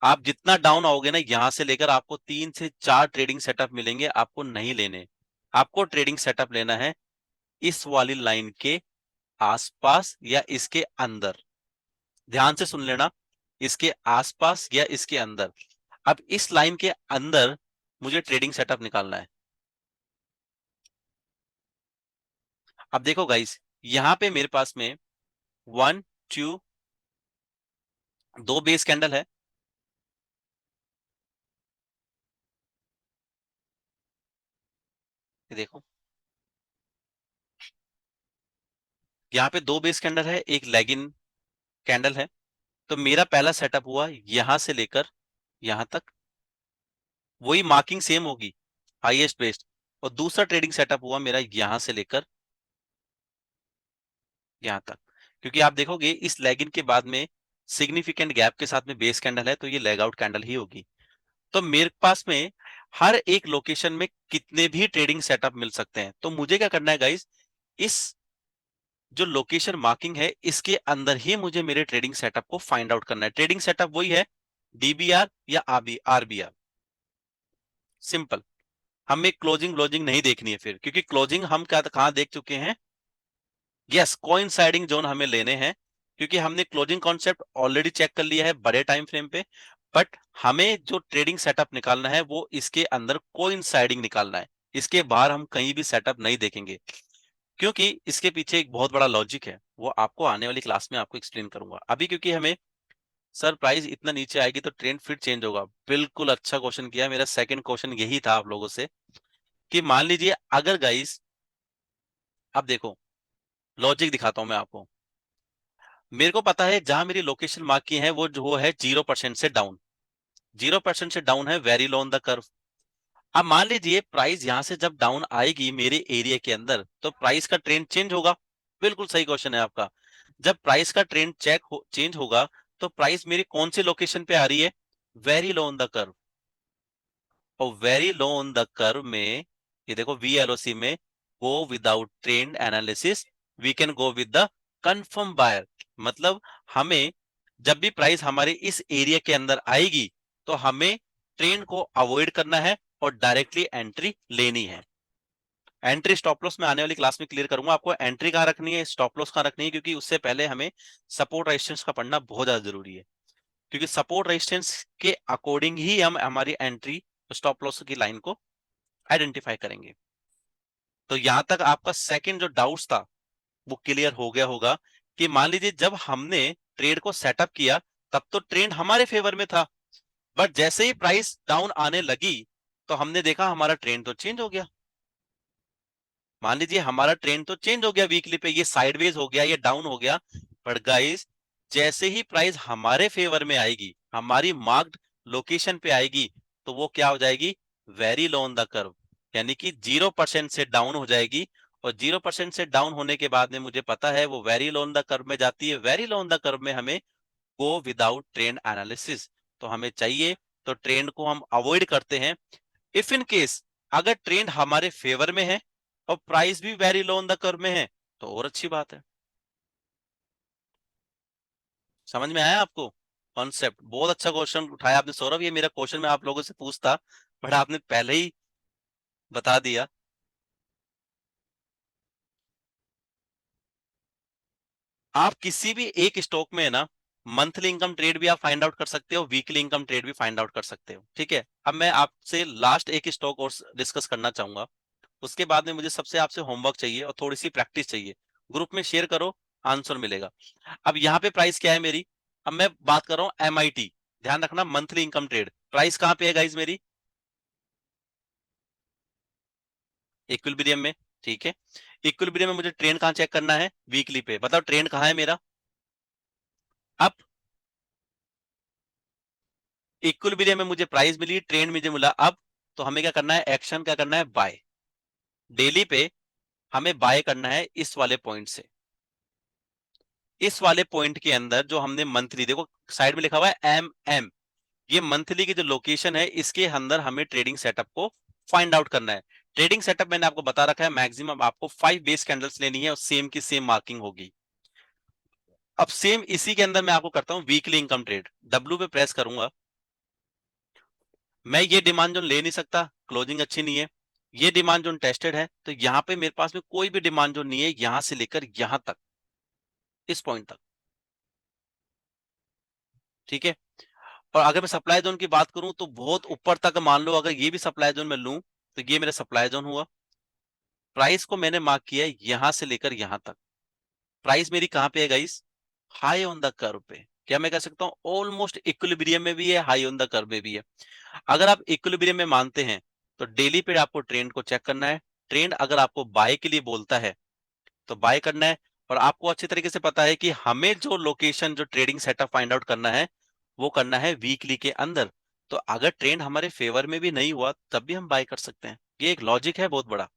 आप जितना डाउन आओगे ना, यहां से लेकर आपको 3 से 4 ट्रेडिंग सेटअप मिलेंगे, आपको नहीं लेने। आपको ट्रेडिंग सेटअप लेना है इस वाली लाइन के आसपास या इसके अंदर। ध्यान से सुन लेना, इसके आसपास या इसके अंदर। अब इस लाइन के अंदर मुझे ट्रेडिंग सेटअप निकालना है। अब देखो गाइस, यहां पे मेरे पास में वन, टू, दो बेस कैंडल है। ये देखो, यहाँ पे दो बेस कैंडल है, एक लेगिन कैंडल है। तो मेरा पहला सेटअप हुआ यहां से लेकर यहां तक, वही मार्किंग सेम होगी, हाईएस्ट बेस्ड। और दूसरा ट्रेडिंग सेटअप हुआ मेरा यहां से लेकर यहां तक। क्योंकि आप देखोगे इस लेगिन के बाद में सिग्निफिकेंट गैप के साथ में बेस कैंडल है, तो ये लेग आउट कैंडल ही होगी। तो मेरे पास में हर एक लोकेशन में कितने भी ट्रेडिंग सेटअप मिल सकते हैं। तो मुझे क्या करना है गाइस, इस जो लोकेशन मार्किंग है, इसके अंदर ही मुझे मेरे ट्रेडिंग सेटअप को फाइंड आउट करना है। ट्रेडिंग सेटअप वही है, डीबीआर या आरबीआर। सिंपल। हमें क्लोजिंग क्लोजिंग नहीं देखनी है फिर, क्योंकि क्लोजिंग हम क्या कहां देख चुके हैं। यस, कोइंसाइडिंग जोन हमें लेने हैं, क्योंकि हमने क्लोजिंग कॉन्सेप्ट ऑलरेडी चेक कर लिया है बड़े टाइम फ्रेम पे। बट हमें जो ट्रेडिंग सेटअप निकालना है, वो इसके अंदर कोइंसाइडिंग निकालना है। इसके बाहर हम कहीं भी सेटअप नहीं देखेंगे, क्योंकि इसके पीछे एक बहुत बड़ा लॉजिक है, वो आपको आने वाली क्लास में आपको एक्सप्लेन करूंगा। अभी क्योंकि हमें, सर प्राइस इतना नीचे आएगी तो ट्रेंड फिर चेंज होगा, बिल्कुल अच्छा क्वेश्चन किया। मेरा सेकंड क्वेश्चन यही था आप लोगों से, कि मान लीजिए अगर गाइस, अब देखो, लॉजिक दिखाता हूं मैं आपको। मेरे को पता है जहां मेरी लोकेशन मार्क की है, वो जो है 0% से डाउन। 0% से डाउन है, very low on the curve. अब मान लीजिए प्राइस यहां से जब डाउन आएगी मेरे एरिया के अंदर, तो प्राइस का ट्रेंड चेंज होगा। बिल्कुल सही क्वेश्चन है आपका। जब प्राइस का ट्रेंड चेंज होगा, तो प्राइस मेरी कौन सी लोकेशन पे आ रही है? Very low on the curve. और very low on the curve में, ये देखो वीएलओसी में, go without trend analysis, we can go with the confirm buyer. मतलब हमें जब भी प्राइस हमारे इस एरिया के अंदर आएगी, तो हमें ट्रेंड को अवॉइड करना है और डायरेक्टली एंट्री लेनी है। एंट्री स्टॉप लॉस मैं आने वाली क्लास में क्लियर करूंगा आपको, एंट्री कहाँ रखनी है, स्टॉप लॉस कहाँ रखनी है, क्योंकि उससे पहले हमें सपोर्ट रेजिस्टेंस का पढ़ना बहुत ज्यादा जरूरी है, क्योंकि सपोर्ट रेजिस्टेंस के अकॉर्डिंग ही हम हमारी एंट्री स्टॉप लॉस की लाइन को आइडेंटिफाई करेंगे। तो यहां तक आपका सेकंड जो डाउट्स था वो क्लियर हो गया होगा, कि मान लीजिए जब हमने ट्रेड को सेटअप किया तब तो ट्रेंड हमारे फेवर में था, बट जैसे ही प्राइस डाउन आने लगी तो हमने देखा हमारा ट्रेंड तो चेंज हो गया। मान लीजिए हमारा ट्रेंड तो चेंज हो गया वीकली पे, ये साइडवेज हो गया, ये डाउन हो गया, बट गाइस जैसे ही प्राइस हमारे फेवर में आएगी, हमारी मार्क्ड लोकेशन पे आएगी, तो वो क्या हो जाएगी, very low on the curve, यानी कि 0% से डाउन हो जाएगी। और 0% से डाउन होने के बाद में मुझे पता है वो very low on the curve में जाती है, very low on the curve में हमें गो विदाउट ट्रेंड एनालिसिस, तो हमें चाहिए, तो ट्रेंड को हम अवॉइड करते हैं। इफ इन केस अगर ट्रेंड हमारे फेवर में है और प्राइस भी very low on the curve में है, तो और अच्छी बात है। समझ में आया आपको कॉन्सेप्ट? बहुत अच्छा क्वेश्चन उठाया आपने सौरभ, ये मेरा क्वेश्चन मैं आप लोगों से पूछता, बट आपने पहले ही बता दिया। आप किसी भी एक स्टॉक में है ना, मंथली इनकम ट्रेड भी आप फाइंड आउट कर सकते हो, वीकली इनकम ट्रेड भी फाइंड आउट कर सकते हो, ठीक है। अब मैं आपसे लास्ट एक स्टॉक और डिस्कस करना चाहूंगा, उसके बाद में मुझे सबसे आपसे होमवर्क चाहिए और थोड़ी सी प्रैक्टिस चाहिए। ग्रुप में शेयर करो, आंसर मिलेगा। अब यहाँ पे प्राइस क्या है मेरी, अब मैं बात कर रहा हूँ MIT, ध्यान रखना, मंथली इनकम ट्रेड, प्राइस कहाँ पे है गाइज मेरी, इक्विलिब्रियम में, ठीक है। इक्विलिब्रियम में मुझे ट्रेंड कहाँ चेक करना है, वीकली पे, बताओ ट्रेंड कहाँ है मेरा। अब इक्विलिब्रियम में मुझे प्राइस मिली, ट्रेंड मुझे मिला, अब तो हमें क्या करना है, एक्शन क्या करना है, बाय। डेली पे हमें बाय करना है इस वाले पॉइंट से, इस वाले पॉइंट के अंदर जो हमने मंथली, देखो साइड में लिखा हुआ है MM, ये मंथली की जो लोकेशन है इसके अंदर हमें ट्रेडिंग सेटअप को फाइंड आउट करना है। ट्रेडिंग सेटअप मैंने आपको बता रखा है, मैक्सिमम आपको 5 बेस कैंडल्स लेनी है और सेम की सेम मार्किंग होगी। अब सेम इसी के अंदर मैं आपको करता हूं वीकली इनकम ट्रेड, W पे प्रेस करूंगा, मैं ये डिमांड जोन ले नहीं सकता, क्लोजिंग अच्छी नहीं है, ये डिमांड जोन टेस्टेड है, तो यहां पे मेरे पास में कोई भी डिमांड जोन नहीं है, यहां से लेकर यहां तक, इस पॉइंट तक, ठीक है। और अगर मैं सप्लाई जोन की बात करूं तो बहुत ऊपर तक, मान लो अगर ये भी सप्लाई जोन में लूं, तो ये मेरा सप्लाई जोन हुआ। प्राइस को मैंने मार्क किया है यहां से लेकर यहां तक, प्राइस मेरी कहां पे है guys, high on the curve पे, क्या मैं कह सकता हूं ऑलमोस्ट इक्विलिब्रियम में भी है, हाई ऑन द कर्व में भी है। अगर आप इक्विलिब्रियम में मानते हैं तो डेली पे आपको ट्रेंड को चेक करना है, ट्रेंड अगर आपको बाय के लिए बोलता है तो बाय करना है। और आपको अच्छी तरीके से पता है कि हमें जो लोकेशन, जो ट्रेडिंग सेटअप फाइंड आउट करना है, वो करना है वीकली के अंदर। तो अगर ट्रेंड हमारे फेवर में भी नहीं हुआ तब भी हम बाय कर सकते हैं, ये एक लॉजिक है बहुत बड़ा।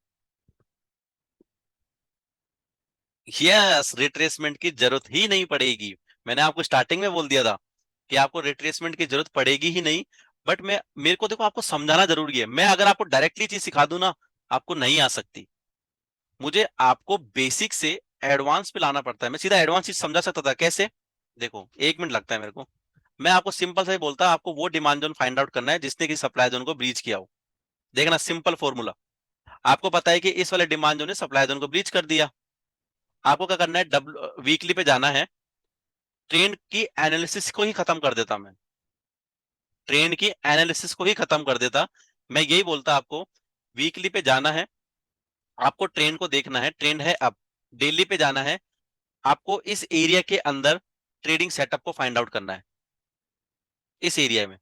यस, रिट्रेसमेंट की जरूरत ही नहीं पड़ेगी, मैंने आपको स्टार्टिंग में बोल दिया था कि आपको रिट्रेसमेंट की जरूरत पड़ेगी ही नहीं। बट मैं, मेरे को देखो आपको समझाना जरूरी है, मैं अगर आपको डायरेक्टली चीज सिखा दूं ना, आपको नहीं आ सकती, मुझे आपको बेसिक से एडवांस पे लाना पड़ता है। मैं सीधा एडवांस चीज समझा सकता था, कैसे, देखो 1 मिनट लगता है मेरे को, मैं आपको सिंपल से बोलता, आपको वो डिमांड जोन फाइंड आउट करना है जिसने कि सप्लाई जोन को ब्रीच किया हो। देखना सिंपल फॉर्मूला, आपको पता है कि इस वाले डिमांड जोन ने सप्लाई जोन को ब्रीच कर दिया, आपको क्या करना है, डब्ल्यू वीकली पे जाना है, ट्रेंड की एनालिसिस को ही खत्म कर देता मैं, ट्रेंड की एनालिसिस को ही खत्म कर देता। मैं यही बोलता आपको, वीकली पे जाना है, आपको ट्रेंड को देखना है, ट्रेंड है अब, डेली पे जाना है, आपको इस एरिया के अंदर ट्रेडिंग सेटअप को फाइंड आउट करना है, इस एरिया में।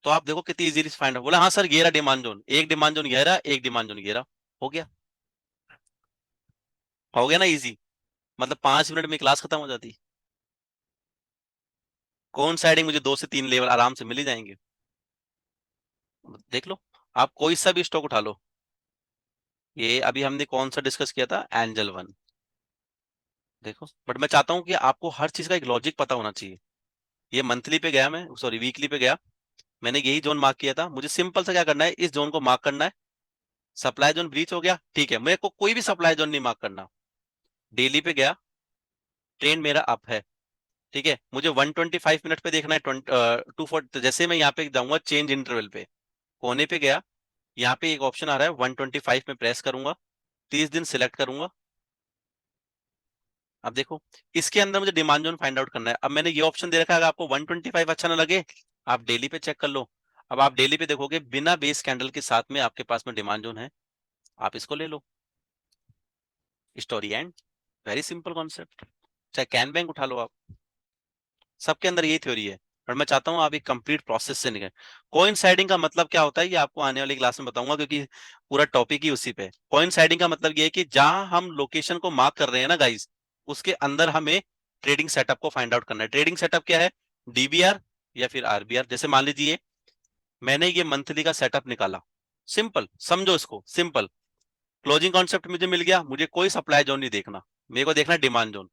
तो आप देखो कितनी इजीली फाइंड आउट, बोला हाँ सर ये रहा डिमांड जोन, एक डिमांड जोन ये रहा, एक डिमांड जोन ये रहा, हो गया, हो गया ना इजी, मतलब 5 मिनट में क्लास खत्म हो जाती। कौन सा हेडिंग, मुझे 2 से 3 लेवल आराम से मिल ही जाएंगे, देख लो, आप कोई सा भी स्टॉक उठा लो। ये अभी हमने कौन सा डिस्कस किया था, एंजल 1, देखो, बट मैं चाहता हूँ कि आपको हर चीज का एक लॉजिक पता होना चाहिए। ये मंथली पे गया, मैं सॉरी वीकली पे गया, मैंने यही जोन मार्क किया था, मुझे सिंपल सा क्या करना है, इस जोन को मार्क करना है, सप्लाई जोन ब्रीच हो गया, ठीक है, मेरे को कोई भी सप्लाई जोन नहीं मार्क करना, डेली पे गया, ट्रेंड मेरा अप है, ठीक है, मुझे 125 मिनट पे देखना है, 240। जैसे मैं यहाँ पे जाऊंगा चेंज इंटरवल पे, कोने पे गया, यहाँ पे एक ऑप्शन आ रहा है 125 में प्रेस करूंगा, 30 दिन सिलेक्ट करूंगा। अब देखो, इसके अंदर मुझे डिमांड जोन फाइंड आउट करना है। अब मैंने ये ऑप्शन दे रखा है, अगर आपको 125 अच्छा ना लगे, आप डेली पे चेक कर लो। अब आप डेली पे देखोगे बिना बेस कैंडल के साथ में आपके पास में डिमांड जोन है, आप इसको ले लो। Story end. Very simple concept. चाहे कैन बैंक उठा लो आप, सबके अंदर यही थ्योरी है। पर मैं चाहता हूं आप एक कंप्लीट प्रोसेस से निकले। कोइंसाइडिंग का मतलब क्या होता है ये आपको आने वाली क्लास में बताऊंगा, क्योंकि पूरा टॉपिक ही उसी पे। कोइंसाइडिंग का मतलब ये है कि जहां हम लोकेशन को मार्क कर रहे हैं ना गाइस, उसके अंदर हमें ट्रेडिंग सेटअप को फाइंड आउट करना है। ट्रेडिंग सेटअप क्या है? डीबीआर या फिर आरबीआर। जैसे मान लीजिए मैंने ये मंथली का सेटअप निकाला, सिंपल समझो इसको, सिंपल क्लोजिंग कॉन्सेप्ट मुझे मिल गया। मुझे कोई सप्लाई जोन नहीं देखना, मेरे को देखना डिमांड जोन।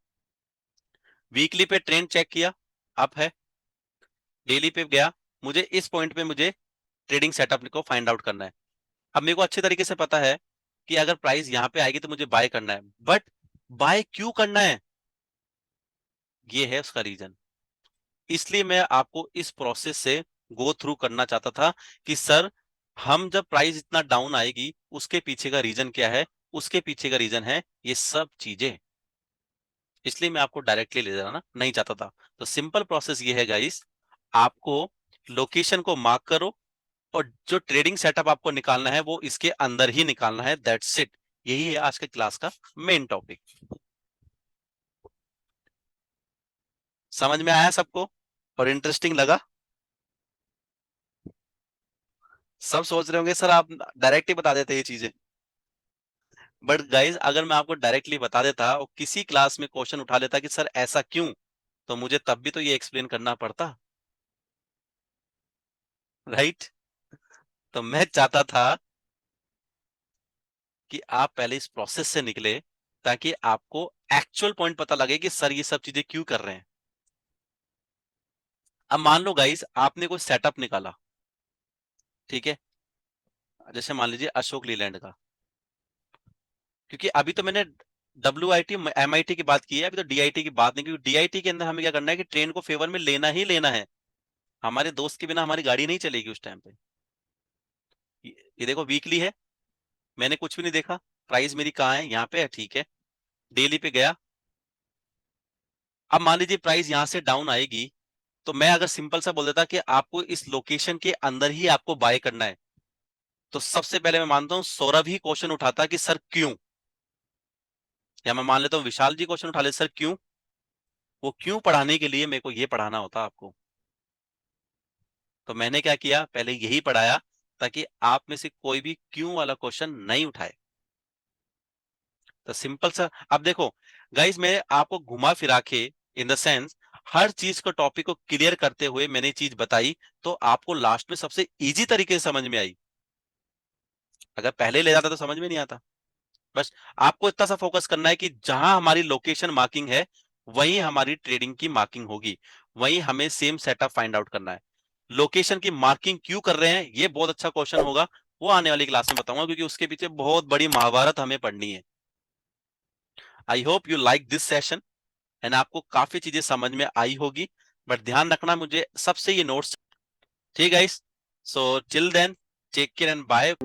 वीकली पे ट्रेंड चेक किया, अप है। डेली पे गया, मुझे इस पॉइंट पे मुझे ट्रेडिंग सेटअप को फाइंड आउट करना है। अब मेरे को अच्छे तरीके से पता है कि अगर प्राइस यहां पे आएगी तो मुझे बाय करना है, बट बाय क्यों करना है, ये है उसका रीजन। इसलिए मैं आपको इस प्रोसेस से गो थ्रू करना चाहता था कि सर, हम जब प्राइस इतना डाउन आएगी उसके पीछे का रीजन क्या है। उसके पीछे का रीजन है ये सब चीजें। इसलिए मैं आपको डायरेक्टली ले जाना नहीं चाहता था। तो सिंपल प्रोसेस ये है गाइस, आपको लोकेशन को मार्क करो, और जो ट्रेडिंग सेटअप आपको निकालना है वो इसके अंदर ही निकालना है, दैट्स इट। यही है आज के क्लास का मेन टॉपिक। समझ में आया सबको? और इंटरेस्टिंग लगा? सब सोच रहे होंगे सर आप डायरेक्ट ही बता देते ये चीजें। बट गाइज, अगर मैं आपको डायरेक्टली बता देता और किसी क्लास में क्वेश्चन उठा लेता कि सर ऐसा क्यों, तो मुझे तब भी तो ये एक्सप्लेन करना पड़ता, राइट? तो मैं चाहता था कि आप पहले इस प्रोसेस से निकले, ताकि आपको एक्चुअल पॉइंट पता लगे कि सर ये सब चीजें क्यों कर रहे हैं। अब मान लो गाइस, आपने कोई सेटअप निकाला, ठीक है, जैसे मान लीजिए अशोक लीलैंड का, क्योंकि अभी तो मैंने WIT MIT की बात की है, अभी तो DIT की बात नहीं, क्योंकि DIT के अंदर हमें क्या करना है कि ट्रेन को फेवर में लेना ही लेना है। हमारे दोस्त के बिना हमारी गाड़ी नहीं चलेगी उस टाइम पे। ये देखो वीकली है, मैंने कुछ भी नहीं देखा, प्राइस मेरी कहाँ है, यहाँ पे है, ठीक है। डेली पे गया, अब मान लीजिए प्राइस यहां से डाउन आएगी, तो मैं अगर सिंपल सा बोल देता कि आपको इस लोकेशन के अंदर ही आपको बाय करना है, तो सबसे पहले मैं मानता हूं सौरभ ही क्वेश्चन उठाता कि सर क्यों। या मैं मान लेता हूँ विशाल जी क्वेश्चन उठा ले, सर क्यों। वो क्यों पढ़ाने के लिए मेरे को ये पढ़ाना होता आपको। तो मैंने क्या किया, पहले यही पढ़ाया, ताकि आप में से कोई भी क्यों वाला क्वेश्चन नहीं उठाए। तो सिंपल सा, अब देखो गाइस, मैं आपको घुमा फिरा के, इन द सेंस, हर चीज को टॉपिक को क्लियर करते हुए मैंने चीज बताई, तो आपको लास्ट में सबसे इजी तरीके से समझ में आई। अगर पहले ले जाता तो समझ में नहीं आता। बस आपको इतना सा फोकस करना है कि जहां हमारी लोकेशन मार्किंग है, वहीं हमारी ट्रेडिंग की मार्किंग होगी, वहीं हमें सेम सेटअप फाइंड आउट करना है। लोकेशन की मार्किंग क्यों कर रहे हैं, ये बहुत अच्छा क्वेश्चन होगा, वो आने वाली क्लास में बताऊंगा, क्योंकि उसके पीछे बहुत बड़ी महाभारत हमें पढ़नी है। I hope you like this session, and आपको काफी चीजें समझ में आई होगी। बट ध्यान रखना, मुझे सबसे ये नोट्स, ठीक है। So till then, take care and bye.